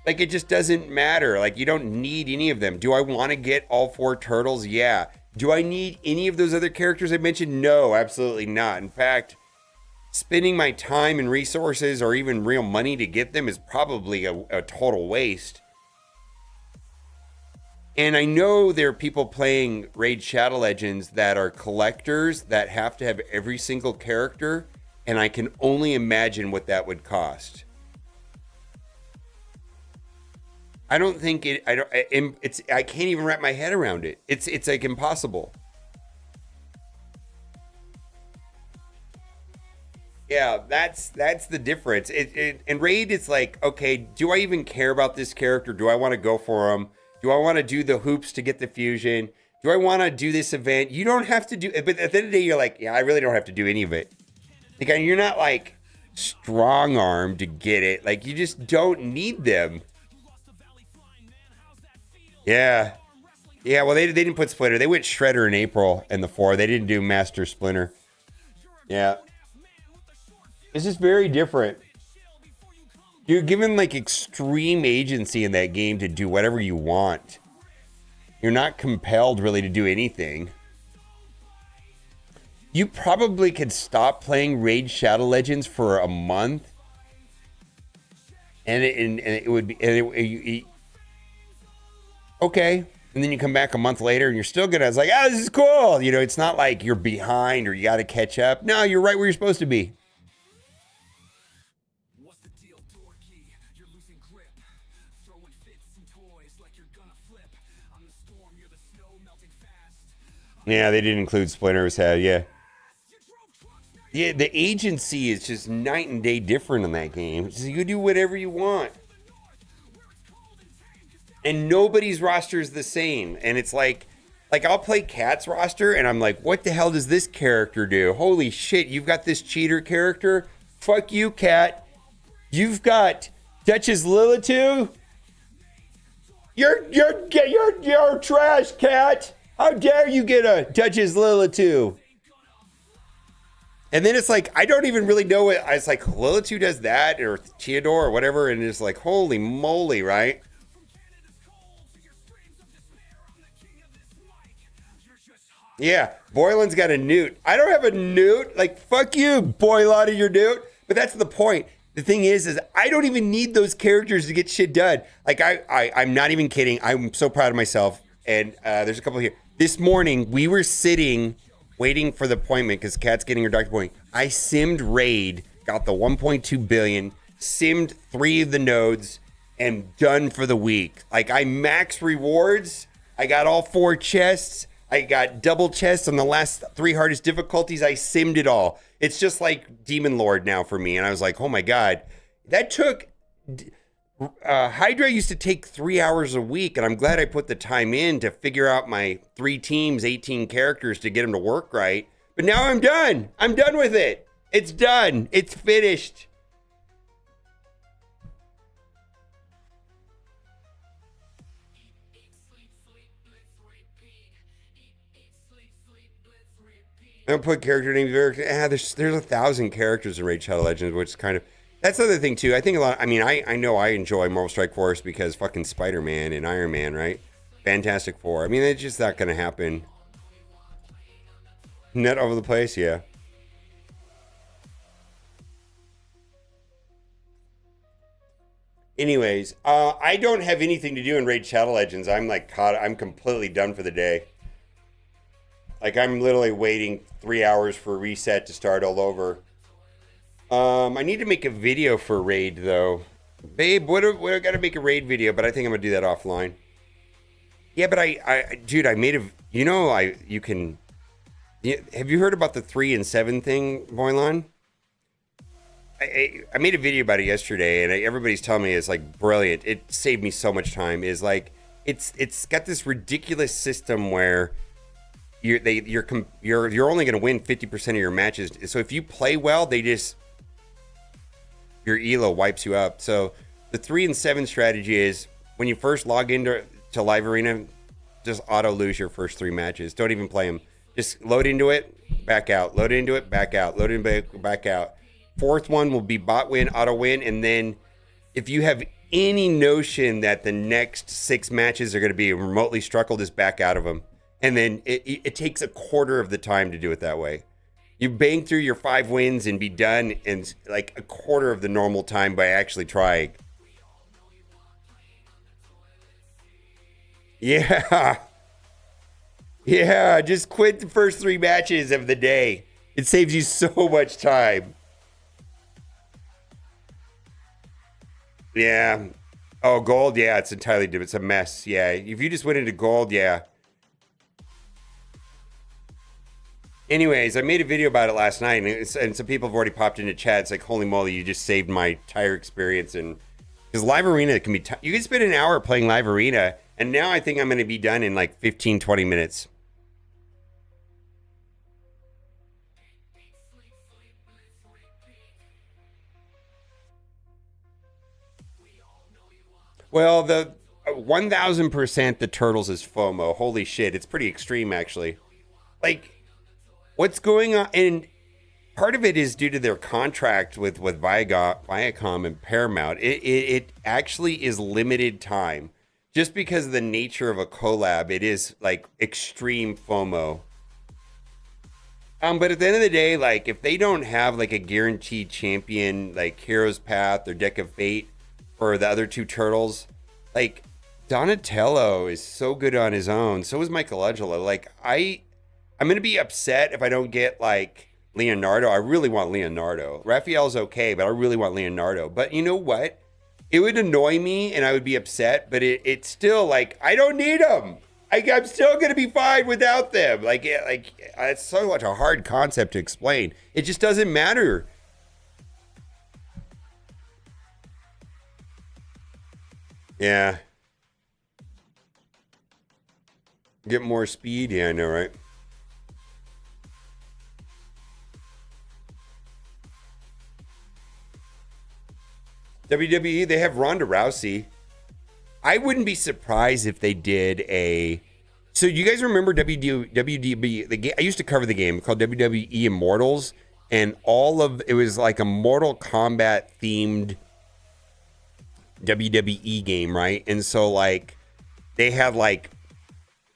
Like, it just doesn't matter. Like, you don't need any of them. Do I want to get all 4 turtles? Yeah. Do I need any of those other characters I mentioned? No, absolutely not. In fact, spending my time and resources or even real money to get them is probably a total waste. And I know there are people playing Raid Shadow Legends that are collectors that have to have every single character, and I can only imagine what that would cost. I don't think I can't even wrap my head around it. It's like impossible. Yeah, that's the difference. In Raid, it's like, okay, do I even care about this character? Do I want to go for him? Do I want to do the hoops to get the fusion? Do I want to do this event? You don't have to do it. But at the end of the day, you're like, yeah, I really don't have to do any of it. Like, you're not like strong-armed to get it. Like, you just don't need them. Yeah. Yeah, well, they didn't put Splinter. They went Shredder in April in the 4. They didn't do Master Splinter. Yeah. It's just very different. You're given like extreme agency in that game to do whatever you want. You're not compelled really to do anything. You probably could stop playing Raid Shadow Legends for a month, and it would be okay. And then you come back a month later, and you're still gonna. It's like, this is cool. You know, it's not like you're behind or you got to catch up. No, you're right where you're supposed to be. Yeah, they didn't include Splinter's head. Yeah. Yeah, the agency is just night and day different in that game. So you do whatever you want. And nobody's roster is the same. And it's like I'll play Cat's roster and I'm like, what the hell does this character do? Holy shit, you've got this cheater character? Fuck you, Cat. You've got Duchess Lilitu? You're trash, Cat. How dare you get a Duchess Lilitu? And then it's like, I don't even really know what, it's like, Lilitu does that, or Theodore, or whatever, and it's like, holy moly, right? Yeah, Boylan's got a newt. I don't have a newt. Like, fuck you, Boylan and your newt. But that's the point. The thing is I don't even need those characters to get shit done. Like, I'm not even kidding. I'm so proud of myself. And there's a couple here. This morning, we were sitting, waiting for the appointment because Kat's getting her doctor appointment. I simmed Raid, got the 1.2 billion, simmed 3 of the nodes, and done for the week. Like, I max rewards. I got all 4 chests. I got double chests on the last 3 hardest difficulties. I simmed it all. It's just like Demon Lord now for me. And I was like, oh my God. That took Hydra used to take 3 hours a week, and I'm glad I put the time in to figure out my 3 teams, 18 characters to get them to work right. But now I'm done. I'm done with it. It's done. It's finished. I don't put character names. There's 1,000 characters in Raid Shadow Legends, which is kind of... That's the other thing, too. I think a lot... I mean, I know I enjoy Marvel Strike Force because fucking Spider-Man and Iron Man, right? Fantastic Four. I mean, it's just not going to happen. Net over the place, yeah. Anyways, I don't have anything to do in Raid Shadow Legends. I'm like caught. I'm completely done for the day. Like, I'm literally waiting 3 hours for a reset to start all over. I need to make a video for Raid, though. Babe, what I got to make a Raid video, but I think I'm going to do that offline. Yeah, but dude, I made a... You know, you can... Have you heard about the 3 and 7 thing, Boylan? I made a video about it yesterday, and everybody's telling me it's, like, brilliant. It saved me so much time. Is like, it's got this ridiculous system where... You're only going to win 50% of your matches. So if you play well, your elo wipes you up. So the 3 and 7 strategy is when you first log into Live Arena, just auto lose your first 3 matches. Don't even play them. Just load into it, back out. Load into it, back out. Load into it, back out. 4th one will be bot win, auto win, and then if you have any notion that the next 6 matches are going to be remotely struggled, just back out of them. And then it takes a quarter of the time to do it that way. You bang through your 5 wins and be done in like a quarter of the normal time by actually trying. Yeah. Yeah, just quit the first 3 matches of the day. It saves you so much time. Yeah. Oh, gold, yeah, it's entirely different. It's a mess. Yeah, if you just went into gold, yeah. Anyways, I made a video about it last night, and some people have already popped into chat. It's like, holy moly, you just saved my entire experience. And because Live Arena can be, you can spend an hour playing Live Arena, and now I think I'm going to be done in like 15, 20 minutes. Well, the 1,000% the Turtles is FOMO. Holy shit, it's pretty extreme, actually. Like... What's going on? And part of it is due to their contract with Viacom and Paramount. It actually is limited time. Just because of the nature of a collab, it is like extreme FOMO. But at the end of the day, like if they don't have like a guaranteed champion, like Hero's Path or Deck of Fate for the other 2 Turtles, like Donatello is so good on his own. So is Michelangelo. Like I'm going to be upset if I don't get, like, Leonardo. I really want Leonardo. Raphael's okay, but I really want Leonardo. But you know what? It would annoy me, and I would be upset, but it's still, like, I don't need them. I'm still going to be fine without them. Like, it's so much a hard concept to explain. It just doesn't matter. Yeah. Get more speed? Yeah, I know, right? WWE, they have Ronda Rousey. I wouldn't be surprised if they did a... So you guys remember WWE, the game? I used to cover the game called WWE Immortals, and it was like a Mortal Kombat themed WWE game, right? And so like they had like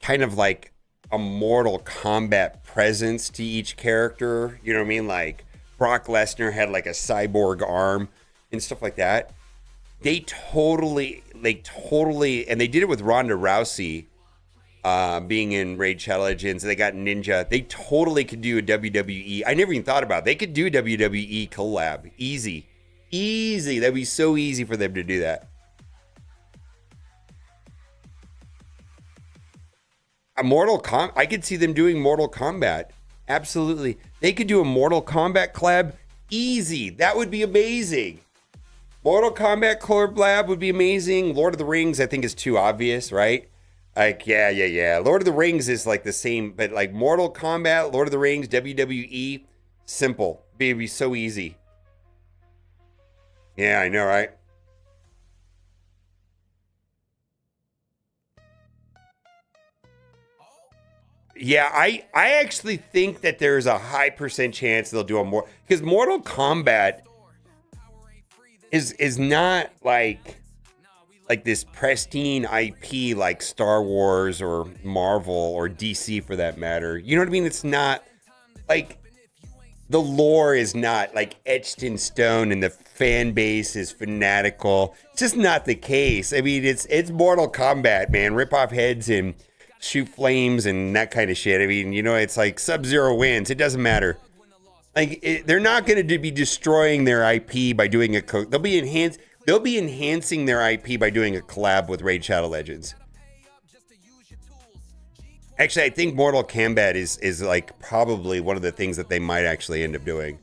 kind of like a Mortal Kombat presence to each character. You know what I mean? Like Brock Lesnar had like a cyborg arm and stuff like that. They totally, and they did it with Ronda Rousey being in Raid Shadow Legends. They got Ninja. They totally could do a WWE. I never even thought about it. They could do WWE collab. Easy. That'd be so easy for them to do that. I could see them doing Mortal Kombat. Absolutely. They could do a Mortal Kombat collab. Easy. That would be amazing. Mortal Kombat collab would be amazing. Lord of the Rings, I think, is too obvious, right? Like, yeah. Lord of the Rings is like the same, but like Mortal Kombat, Lord of the Rings, WWE, simple. It'd be so easy. Yeah, I know, right? Yeah, I actually think that there's a high percent chance they'll do a more, because Mortal Kombat is not like this pristine IP like Star Wars or Marvel or DC for that matter. You know what I mean? It's not like the lore is not like etched in stone and the fan base is fanatical. It's just not the case. I mean, it's Mortal Kombat, man. Rip off heads and shoot flames and that kind of shit. I mean, you know, it's like Sub-Zero wins. It doesn't matter. Like, they're not going to be destroying their IP by doing they'll be enhancing their IP by doing a collab with Raid Shadow Legends. Actually, I think Mortal Kombat is like probably one of the things that they might actually end up doing.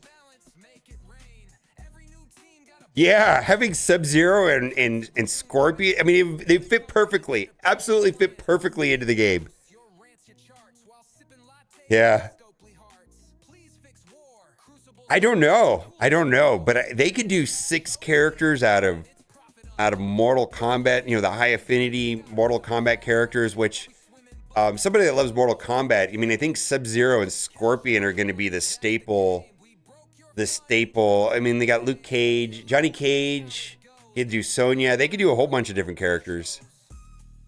Yeah, having Sub-Zero and Scorpion, I mean, they fit perfectly. Absolutely fit perfectly into the game. Yeah. I don't know, but they could do 6 characters out of Mortal Kombat, you know, the high affinity Mortal Kombat characters, which somebody that loves Mortal Kombat, I mean, I think Sub-Zero and Scorpion are going to be the staple. I mean, they got Luke Cage, Johnny Cage, you could do Sonya. They could do a whole bunch of different characters.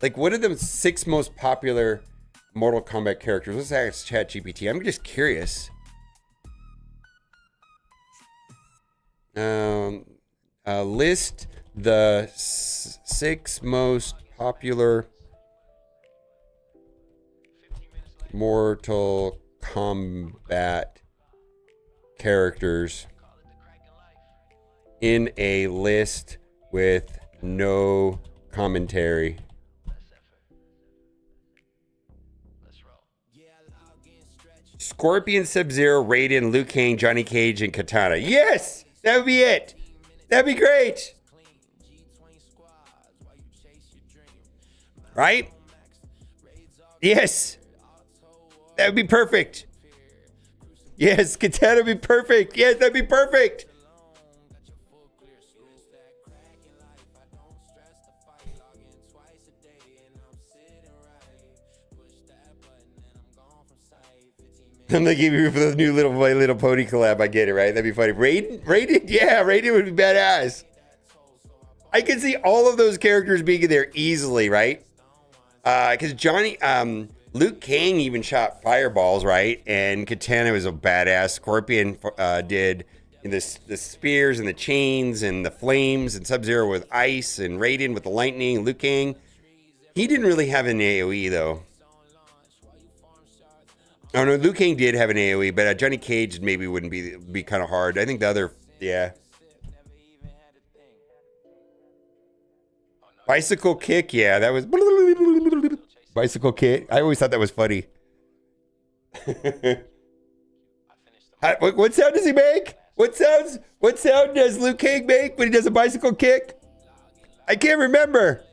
Like, what are the 6 most popular Mortal Kombat characters? Let's ask ChatGPT. I'm just curious. List the 6 most popular Mortal Kombat characters in a list with no commentary. Scorpion, Sub-Zero, Raiden, Liu Kang, Johnny Cage, and Katana. Yes! That would be it. That'd be great. Right? Yes. That would be perfect. Yes, Katana would be perfect. Yes, that'd be perfect. I'm gonna give you for the new My Little Pony collab. I get it, right? That'd be funny. Raiden, yeah, Raiden would be badass. I can see all of those characters being there easily, right? Because Luke Kang even shot fireballs, right? And Katana was a badass. Scorpion did the spears and the chains and the flames, and Sub-Zero with ice, and Raiden with the lightning. Luke Kang, he didn't really have an AoE though. Oh no, Liu Kang did have an AoE, but Johnny Cage maybe wouldn't be kind of hard. I think the other, yeah. Bicycle kick, yeah, that was bicycle kick. I always thought that was funny. What sound does he make? What sound does Liu Kang make when he does a bicycle kick? I can't remember.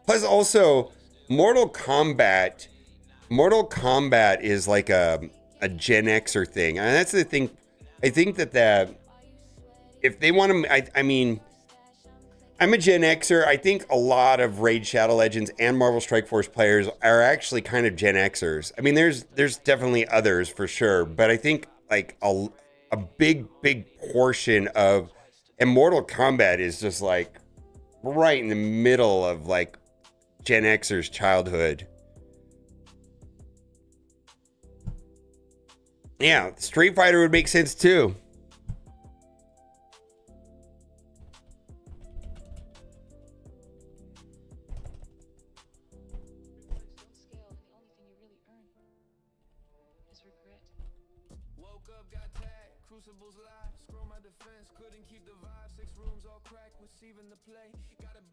Plus, also, Mortal Kombat is like a Gen Xer thing, and that's the thing. I think that if they want to, I mean, I'm a Gen Xer. I think a lot of Raid Shadow Legends and Marvel Strike Force players are actually kind of Gen Xers. I mean, there's definitely others for sure, but I think like a big portion of, and Mortal Kombat is just like right in the middle of like Gen Xer's childhood. Yeah, Street Fighter would make sense too.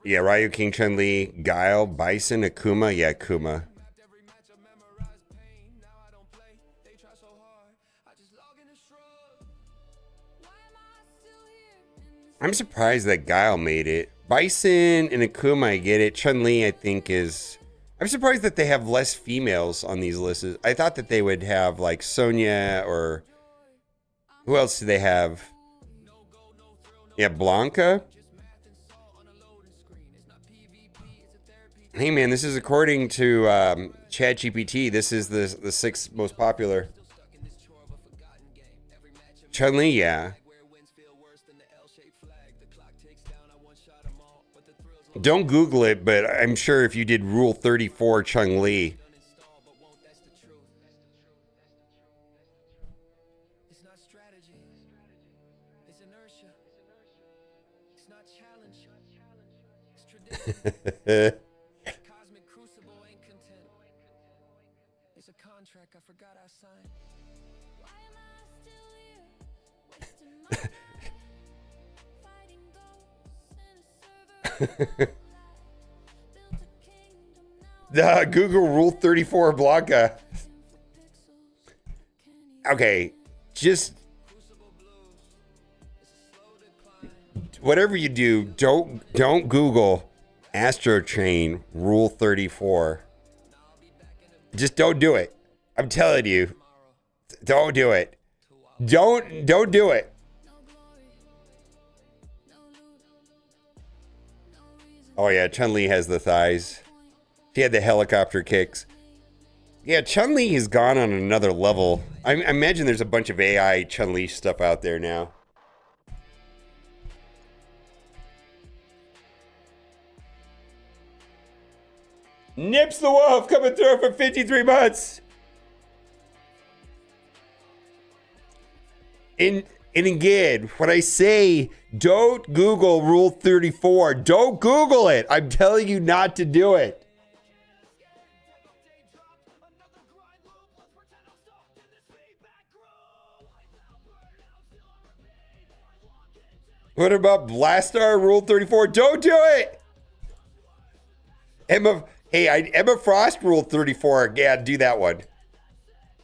Yeah, Ryu, King, Chun-Li, Guile, Bison, Akuma. Yeah, Akuma. I'm surprised that Guile made it. Bison and Akuma, I get it. Chun-Li, I think, is... I'm surprised that they have less females on these lists. I thought that they would have, like, Sonya or... Who else do they have? Yeah, Blanca? Hey, man, this is according to ChatGPT. This is the 6th most popular. Chun-Li, yeah. Don't Google it, but I'm sure if you did Rule 34 Chun-Li. It's a contract I forgot I signed. Why am I still here? Wasting my life. Fighting ghosts in a server. Built a kingdom now. Google Rule 34 Blanca. Okay, just whatever you do, don't Google Astro Chain Rule 34. Just don't do it. I'm telling you. Don't do it. Don't do it. Oh yeah, Chun-Li has the thighs. She had the helicopter kicks. Yeah, Chun-Li has gone on another level. I imagine there's a bunch of AI Chun-Li stuff out there now. Nips the Wolf coming through for 53 months. And again, when I say don't Google Rule 34, don't Google it. I'm telling you not to do it. What about Blastar Rule 34? Don't do it. Emma Frost Rule 34. Yeah, do that one.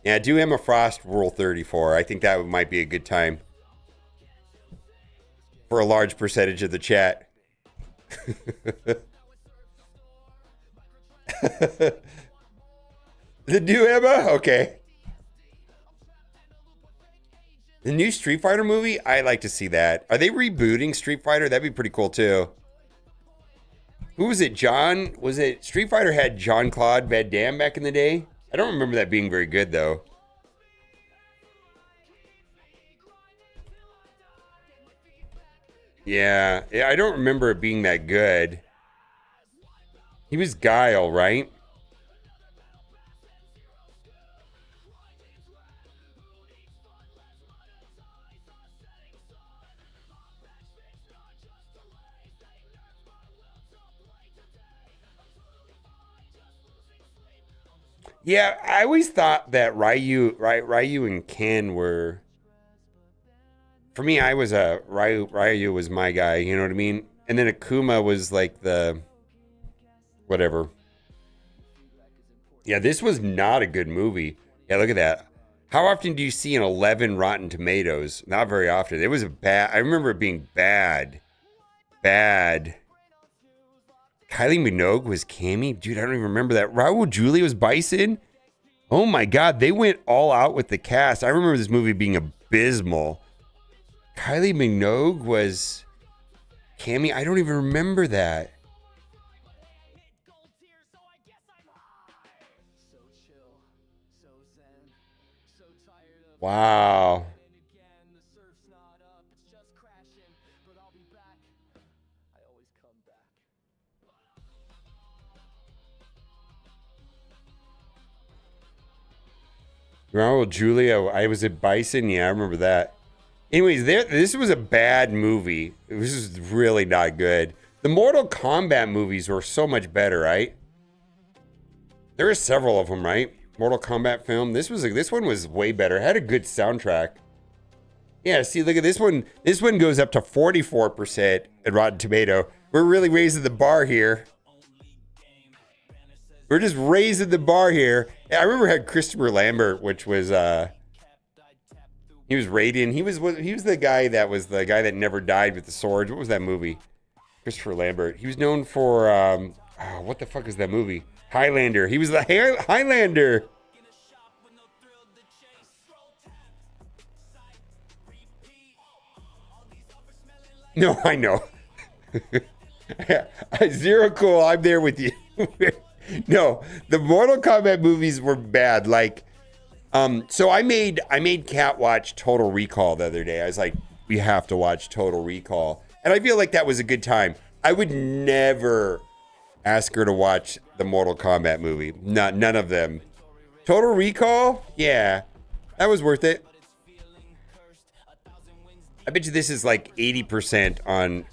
Yeah, do Emma Frost Rule 34. I think that might be a good time for a large percentage of the chat. The new Emma? Okay. The new Street Fighter movie? I'd like to see that. Are they rebooting Street Fighter? That'd be pretty cool too. Who was it? Was it Street Fighter had Jean-Claude Van Damme back in the day? I don't remember that being very good though. Yeah, I don't remember it being that good. He was Guile, right? Yeah, I always thought that Ryu and Ken were. For me, I was Ryu was my guy. You know what I mean? And then Akuma was like the whatever. Yeah, this was not a good movie. Yeah, look at that. How often do you see an 11 Rotten Tomatoes? Not very often. It was a bad. I remember it being bad. Bad. Kylie Minogue was Cammy? Dude, I don't even remember that. Raul Julia was Bison? Oh my God, they went all out with the cast. I remember this movie being abysmal. Kylie Minogue was Cammy? I don't even remember that. Wow. Raul Julia, I was at Bison. Yeah, I remember that. Anyways, this was a bad movie. This is really not good. The Mortal Kombat movies were so much better, right? There were several of them, right? Mortal Kombat film. This one was way better. It had a good soundtrack. Yeah, see, look at this one. This one goes up to 44% at Rotten Tomato. We're really raising the bar here. We're just raising the bar here. I remember it had Christopher Lambert, which was He was Raiden. He was the guy that never died with the swords. What was that movie? Christopher Lambert. He was known for what the fuck is that movie? Highlander. He was the Highlander. No, I know. Zero cool. I'm there with you. No, the Mortal Kombat movies were bad. Like, so I made Kat watch Total Recall the other day. I was like, we have to watch Total Recall, and I feel like that was a good time. I would never ask her to watch the Mortal Kombat movie. None of them. Total Recall, yeah, that was worth it. I bet you this is like 80% on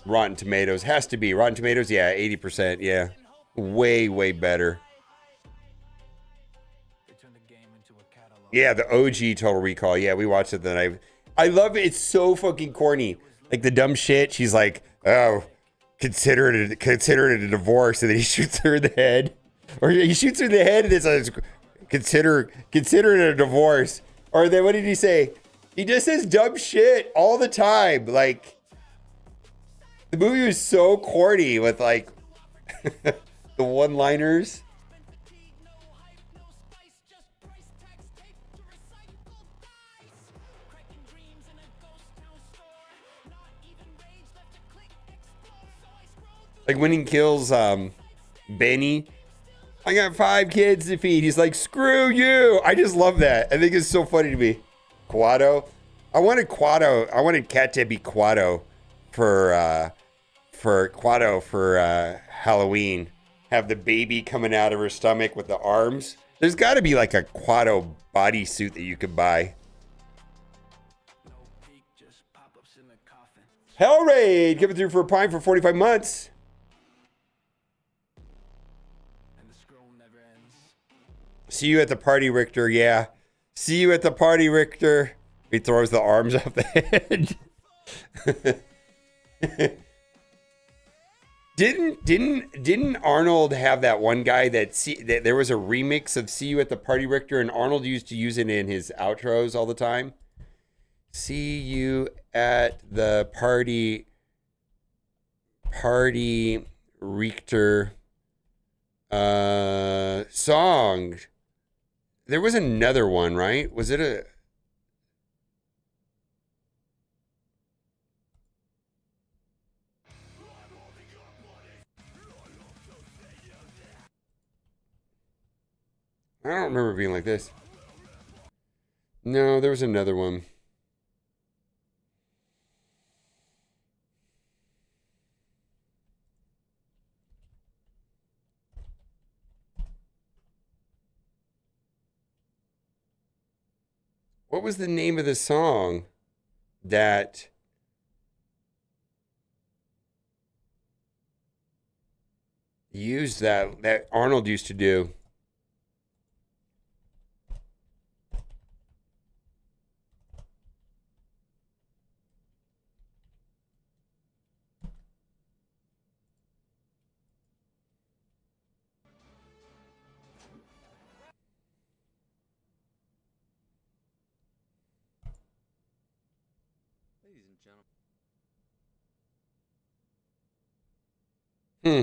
Rotten Tomatoes. Has to be Rotten Tomatoes. Yeah, 80%. Yeah, way better. Yeah, the OG Total Recall. Yeah, we watched it then. I love it. It's so fucking corny. Like the dumb shit. She's like, oh, consider it a divorce, and then he shoots her in the head, or he shoots her in the head, and it's like, consider it a divorce. Or then what did he say? He just says dumb shit all the time. Like, the movie was so corny with like the one-liners. Like when he kills Benny, I got 5 kids to feed. He's like, screw you. I just love that. I think it's so funny to me. Quado. I wanted Kat to be Quado for Halloween. Have the baby coming out of her stomach with the arms. There's got to be like a Quado bodysuit that you could buy. Hell Raid coming through for a Prime for 45 months. See you at the party, Richter. Yeah. See you at the party, Richter. He throws the arms off the head. Didn't Arnold have that one guy that there was a remix of See You at the Party, Richter, and Arnold used to use it in his outros all the time? See you at the party Richter song. There was another one, right? Was it a... I don't remember being like this. No, there was another one. What was the name of the song that used that Arnold used to do? Hmm.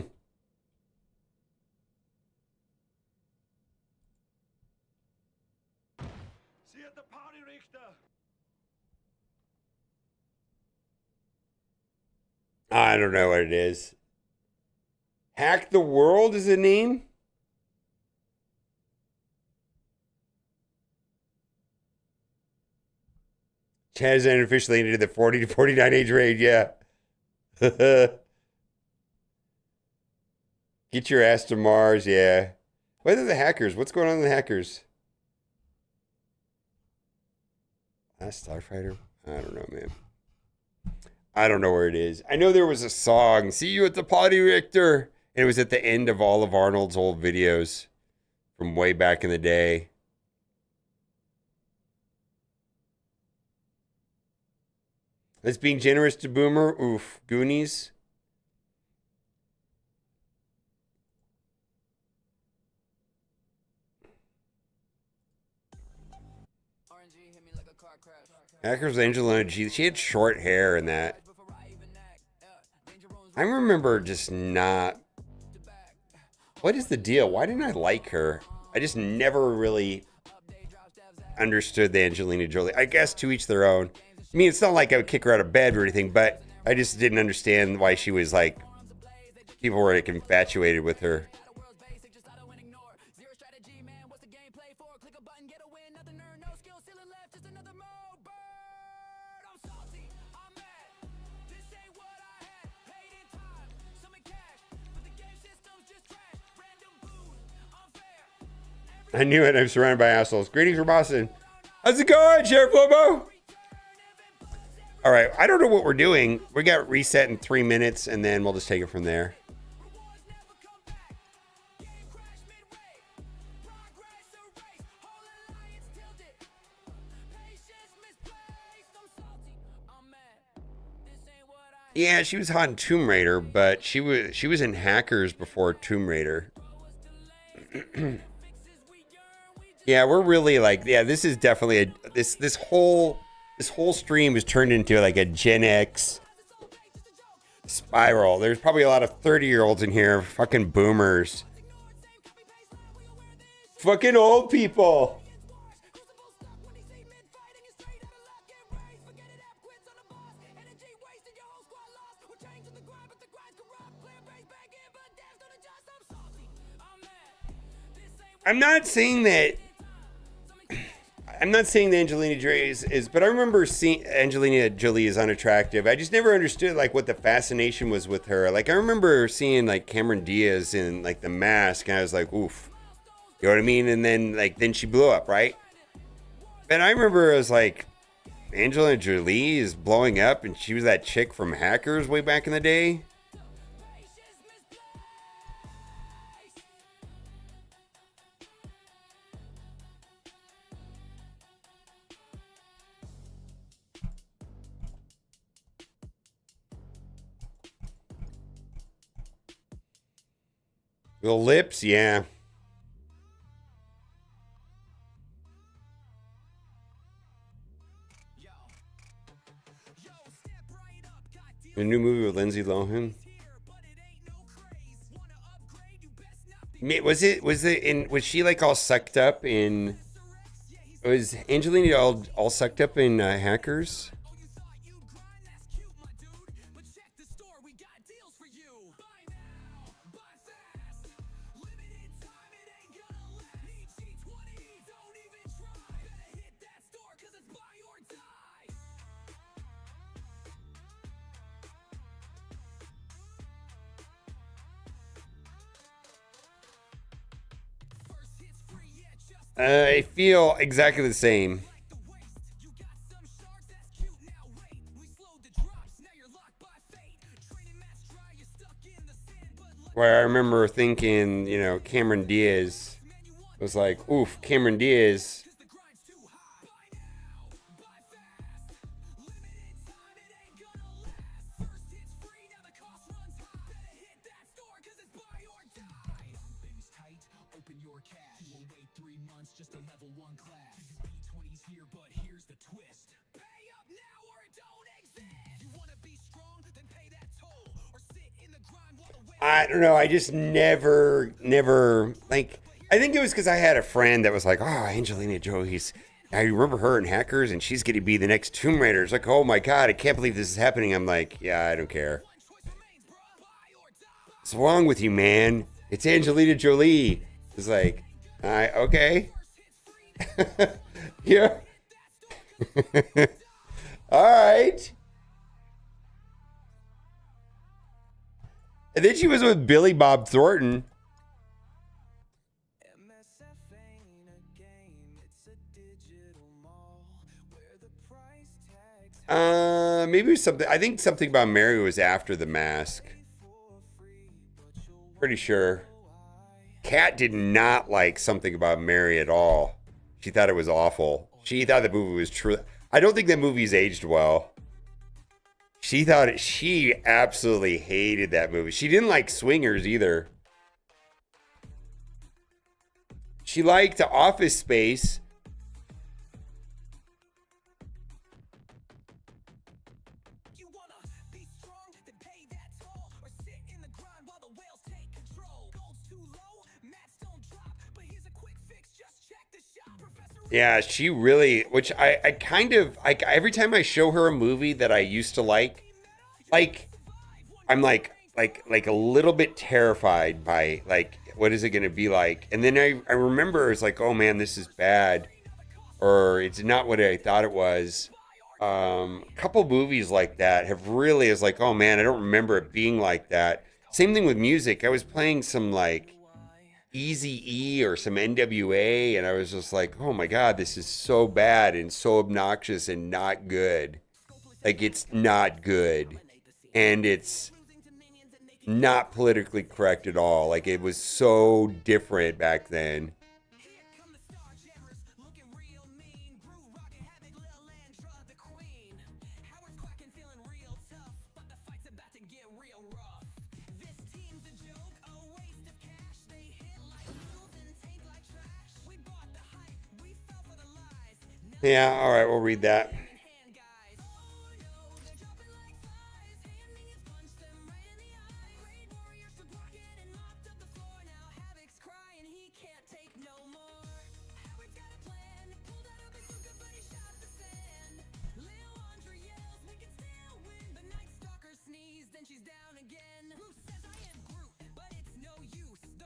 See you at the party, Richter. I don't know what it is. Hack the World is the name? Chaz unofficially into the 40 to 49 age range, yeah. Get your ass to Mars, yeah. What are the hackers? What's going on with the hackers? Last Starfighter? I don't know, man. I don't know where it is. I know there was a song, See You at the Party, Richter. And it was at the end of all of Arnold's old videos from way back in the day. That's being generous to Boomer. Oof. Goonies. Hackers with Angelina Jolie. She had short hair in that. I remember just not. What is the deal? Why didn't I like her? I just never really understood the Angelina Jolie. I guess to each their own. I mean, it's not like I would kick her out of bed or anything, but I just didn't understand why she was like, people were like infatuated with her. I knew it. I'm surrounded by assholes. Greetings from Boston. How's it going, Sheriff Lobo? All right. I don't know what we're doing. We got reset in 3 minutes, and then we'll just take it from there. Yeah, she was hot in Tomb Raider, but she was in Hackers before Tomb Raider. Yeah, we're really like, yeah, this is definitely this whole stream has turned into like a Gen X spiral. There's probably a lot of 30-year-olds in here, fucking boomers. Fucking old people. I'm not saying that Angelina Jolie is, but I remember seeing Angelina Jolie is unattractive. I just never understood like what the fascination was with her. Like I remember seeing like Cameron Diaz in like The Mask, and I was like, oof, you know what I mean? And then she blew up, right? And I remember it was like Angelina Jolie is blowing up, and she was that chick from Hackers way back in the day. The lips, yeah. A new movie with Lindsay Lohan. Was she like all sucked up in? Was Angelina all sucked up in Hackers? I feel exactly the same. Where I remember thinking, you know, Cameron Diaz was like, oof, Cameron Diaz. I don't know. I just never, like, I think it was because I had a friend that was like, oh, Angelina Jolie's, I remember her in Hackers, and she's going to be the next Tomb Raider. It's like, oh my God, I can't believe this is happening. I'm like, yeah, I don't care. What's wrong with you, man? It's Angelina Jolie. It's like, okay. Yeah. All right. And then she was with Billy Bob Thornton. Maybe it was something. I think something about Mary was after The Mask. Pretty sure. Kat did not like Something About Mary at all. She thought it was awful. She thought the movie was true. I don't think that movie's aged well. She absolutely hated that movie. She didn't like Swingers either. She liked Office Space. Yeah, she really, which I kind of, every time I show her a movie that I used to like, I'm like a little bit terrified by, like, what is it going to be like? And then I remember it's like, oh man, this is bad, or it's not what I thought it was. A couple movies like that have really, is like, oh man, I don't remember it being like that. Same thing with music. I was playing some like Easy E or some NWA, and I was just like, oh my God, this is so bad and so obnoxious and not good. Like, it's not good. And it's not politically correct at all. Like, it was so different back then. Yeah, all right, we'll read that.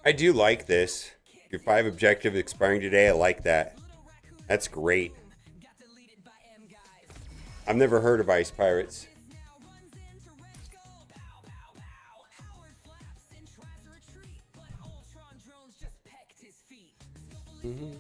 I do like this. Your 5 objective expiring today. I like that. That's great. I've never heard of Ice Pirates. Mm-hmm.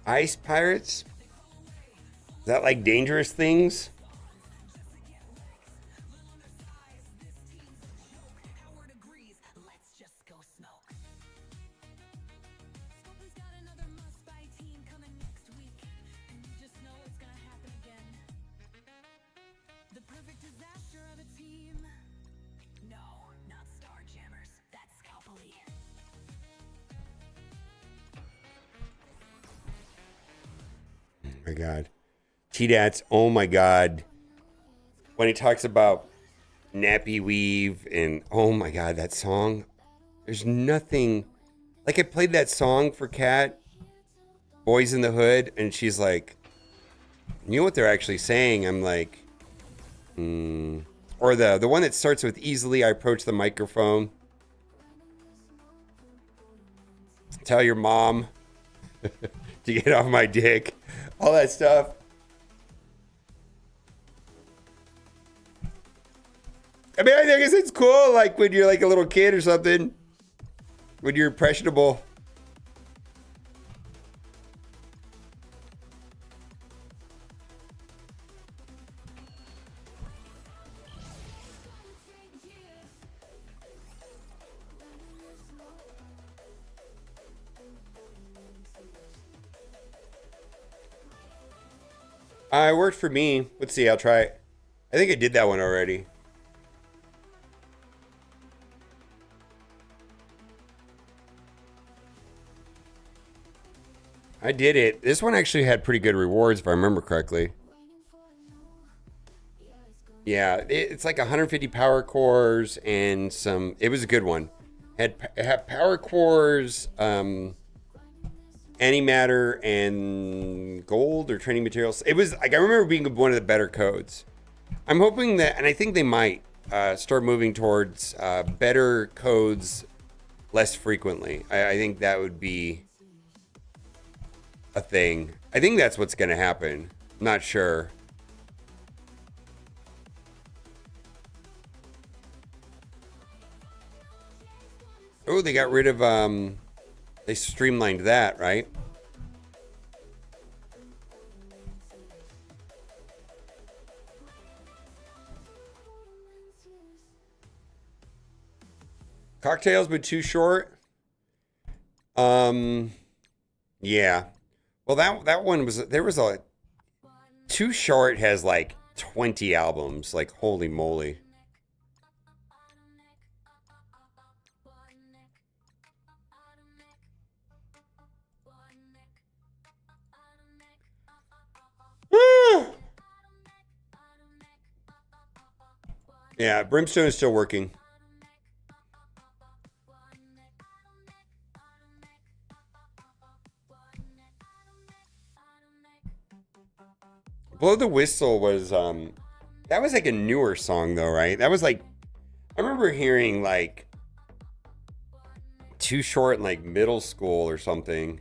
Ice Pirates? Is that like Dangerous Things? My God. T-Dats, oh my God. When he talks about nappy weave and oh my God, that song. There's nothing. Like, I played that song for Kat, Boys in the Hood, and she's like, you know what they're actually saying? I'm like, Or the one that starts with easily I approach the microphone. Tell your mom to get off my dick. All that stuff. I mean, I guess it's cool, like, when you're like a little kid or something. When you're impressionable. It worked for me. Let's see, I'll try it. I think I did that one already. I did it. This one actually had pretty good rewards, if I remember correctly. Yeah, it's like 150 power cores and some... It was a good one. It had power cores, antimatter, and gold or training materials. It was like, I remember being one of the better codes. I'm hoping that, and I think they might start moving towards better codes less frequently. I think that would be a thing. I think that's what's going to happen. I'm not sure. Oh, they got rid of, they streamlined that, right? Cocktails, but too short. Yeah. Well, that one was, there was a, Too Short has like 20 albums. Like, holy moly. Yeah, Brimstone is still working. Blow the Whistle was that was like a newer song though, right? That was like, I remember hearing like Too Short in like middle school or something.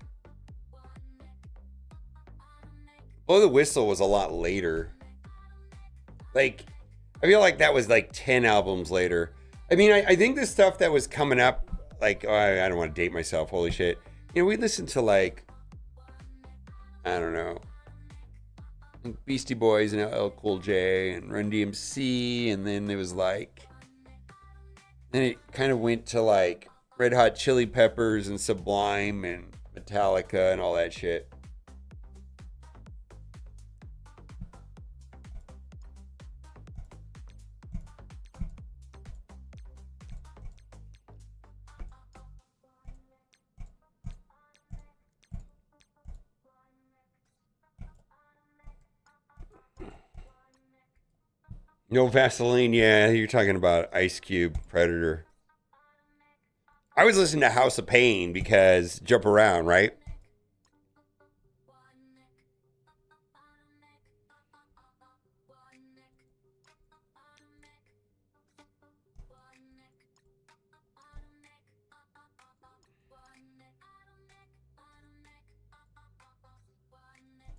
Blow the Whistle was a lot later. Like, I feel like that was like 10 albums later. I mean, I think the stuff that was coming up, like, oh, I don't want to date myself, holy shit. You know, we listened to like, I don't know, Beastie Boys and LL Cool J and Run DMC, and then it was like, then it kind of went to like Red Hot Chili Peppers and Sublime and Metallica and all that shit. No Vaseline, yeah, you're talking about Ice Cube, Predator. I was listening to House of Pain because Jump Around, right?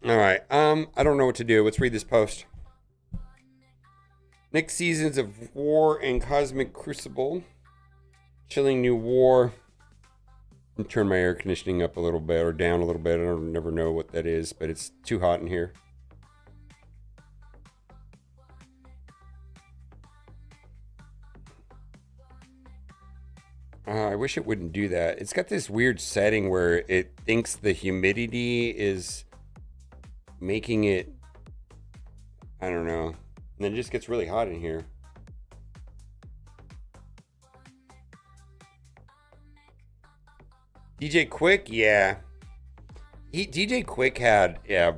All right, I don't know what to do. Let's read this post. Next seasons of War and Cosmic Crucible. Chilling New War. I'll turn my air conditioning up a little bit or down a little bit. I don't never know what that is, but it's too hot in here. I wish it wouldn't do that. It's got this weird setting where it thinks the humidity is making it, I don't know. And then it just gets really hot in here. DJ Quick, yeah. DJ Quick had, yeah.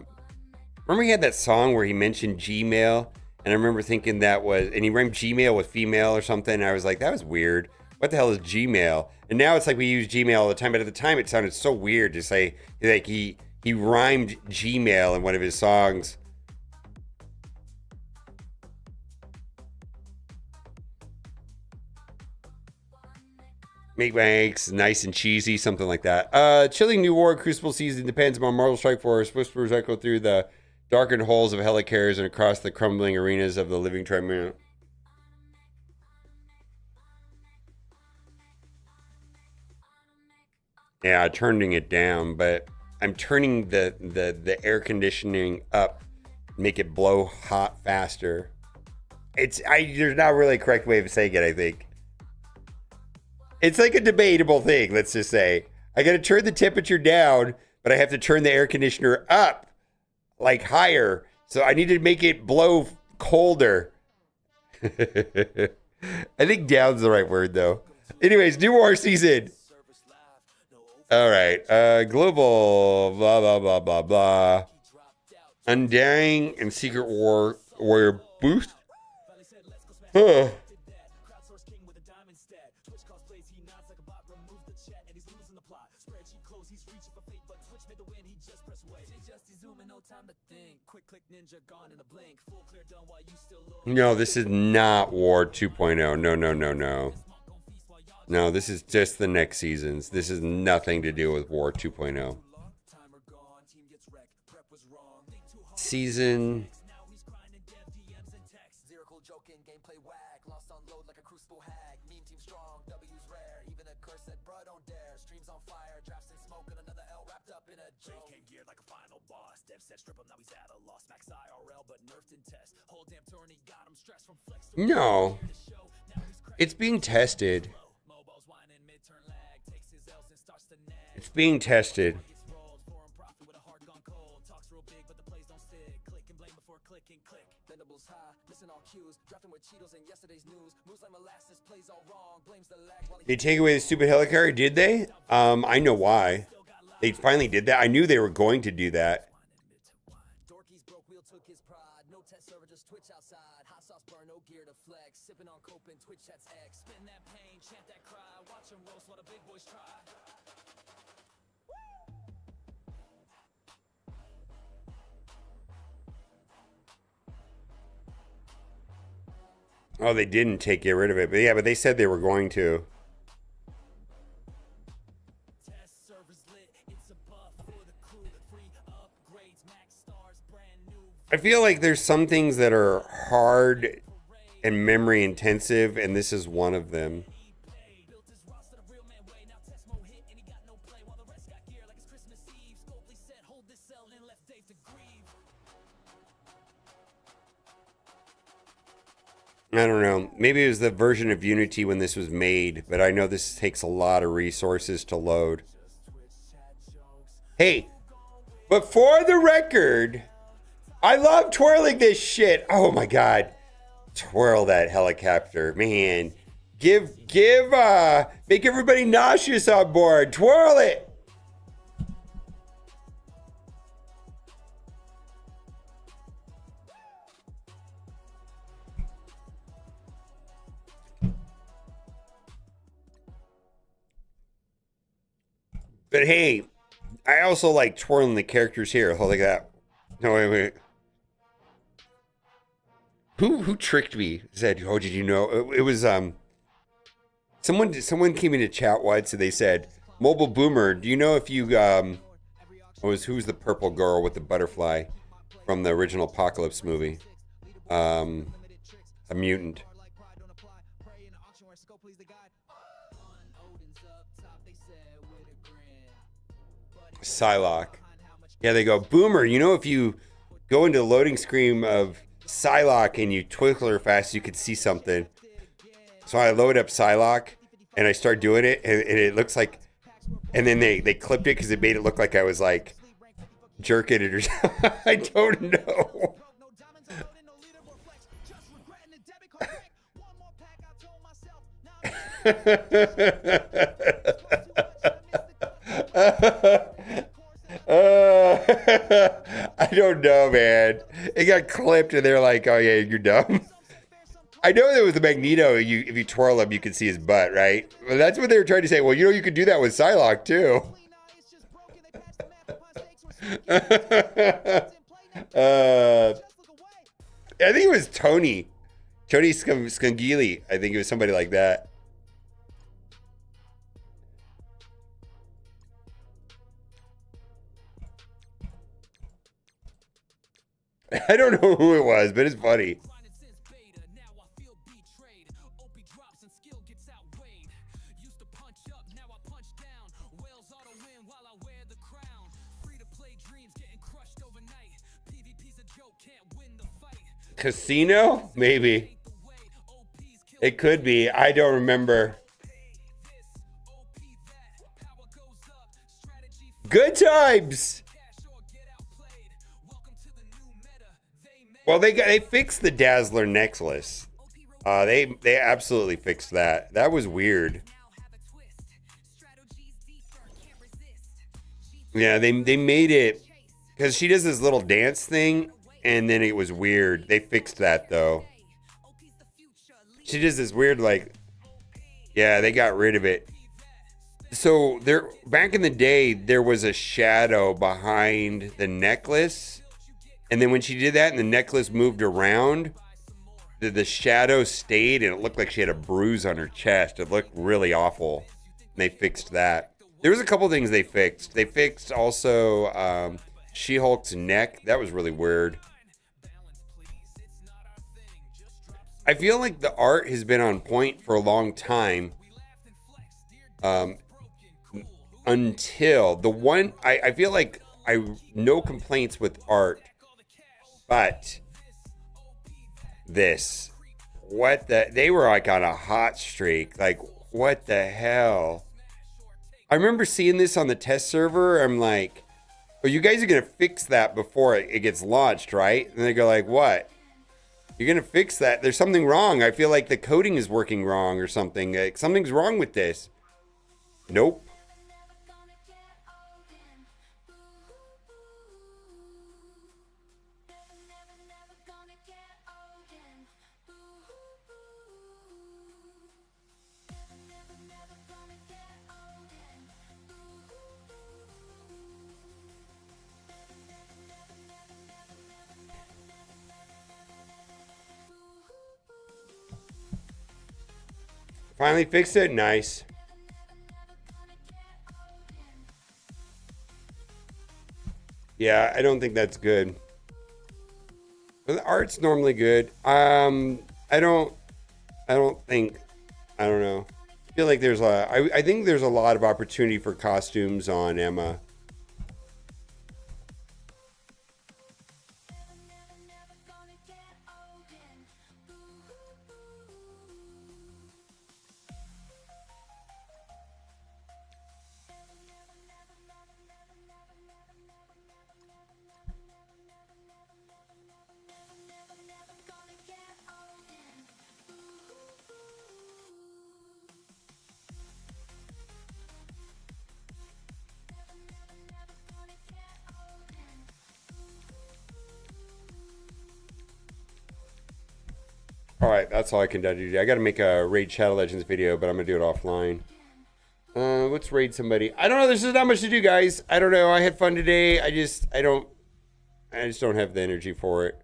Remember he had that song where he mentioned Gmail? And I remember thinking that was, and he rhymed Gmail with female or something. And I was like, that was weird. What the hell is Gmail? And now it's like we use Gmail all the time. But at the time it sounded so weird to say, like he rhymed Gmail in one of his songs. Make my eggs nice and cheesy, something like that. Chilling New War Crucible season depends on Marvel Strike Force. Whispers echo through the darkened halls of Helicarriers and across the crumbling arenas of the living tribunal. Yeah, turning it down, but I'm turning the air conditioning up, make it blow hot faster. There's not really a correct way of saying it, I think. It's like a debatable thing, let's just say. I got to turn the temperature down, but I have to turn the air conditioner up, like higher. So I need to make it blow colder. I think down's the right word, though. Anyways, New War season. All right. Global, blah, blah, blah, blah, blah. Undying and Secret Warrior Boost. Huh. No, this is not War 2.0. No. No, this is just the next seasons. This is nothing to do with War 2.0. Season. No. It's being tested. It's being tested. They take away the stupid helicarrier, did they? I know why. They finally did that. I knew they were going to do that. Oh, they didn't get rid of it. But yeah, but they said they were going to. I feel like there's some things that are hard and memory intensive, and this is one of them. I don't know. Maybe it was the version of Unity when this was made, but I know this takes a lot of resources to load. Hey, but for the record, I love twirling this shit. Oh my God. Twirl that helicopter, man. Make everybody nauseous on board. Twirl it. But hey, I also like twirling the characters here. Hold like that. No, wait. Who tricked me? Said, oh, did you know? It was someone came into chat once and they said, Mobile Boomer, do you know if you who's the purple girl with the butterfly from the original Apocalypse movie? A mutant. Psylocke. Yeah, they go, Boomer, you know if you go into the loading screen of Psylocke and you twinkle her fast, you could see something. So I load up Psylocke and I start doing it, and it looks like, and then they clipped it because it made it look like I was like jerking it or something. I don't know. I don't know, man. It got clipped and they're like, oh yeah, you're dumb. I know that with the Magneto, if you twirl him, you can see his butt, right? Well, that's what they were trying to say. Well, you know, you could do that with Psylocke too. I think it was Tony Scungili. I think it was somebody like that. I don't know who it was, but it's funny. Casino? Maybe. It could be. I don't remember. Good times. Well, they fixed the Dazzler necklace. They absolutely fixed that. That was weird. Yeah, they made it because she does this little dance thing, and then it was weird. They fixed that though. She does this weird yeah, they got rid of it. So there, back in the day, there was a shadow behind the necklace. And then when she did that and the necklace moved around, the shadow stayed and it looked like she had a bruise on her chest. It looked really awful. And they fixed that. There was a couple things they fixed. They fixed also She-Hulk's neck. That was really weird. I feel like the art has been on point for a long time. Until the one, I feel like no complaints with art. But this, they were like on a hot streak. Like, what the hell? I remember seeing this on the test server. I'm like, "Oh, you guys are gonna fix that before it gets launched, right?" And they go like, "What? You're gonna fix that? There's something wrong. I feel like the coding is working wrong or something. Like, something's wrong with this." Nope. Finally fixed it. Nice. Yeah, I don't think that's good. But the art's normally good. I don't think, I don't know. I feel like there's I think there's a lot of opportunity for costumes on Emma. All right, that's all I can do today. I got to make a Raid Shadow Legends video, but I'm going to do it offline. Let's raid somebody. I don't know. There's just not much to do, guys. I don't know. I had fun today. I just don't have the energy for it.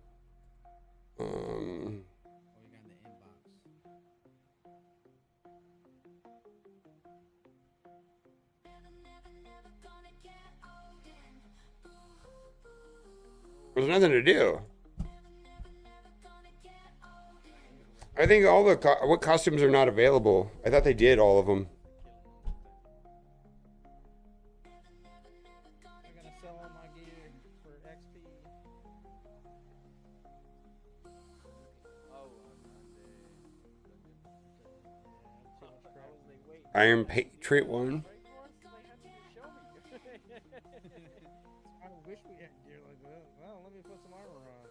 There's nothing to do. I think all the what costumes are not available. I thought they did all of them. I'm gonna sell all my gear for XP. Iron Patriot 1. I wish we had gear like that. Well, let me put some armor on.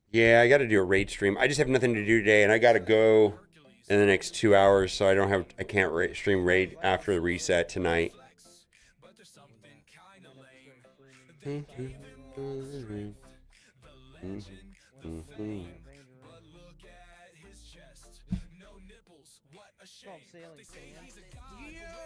Yeah, I got to do a raid stream. I just have nothing to do today, and I got to go in the next 2 hours, so I can't stream raid after the reset tonight. Stop sailing, Sam. Yeah.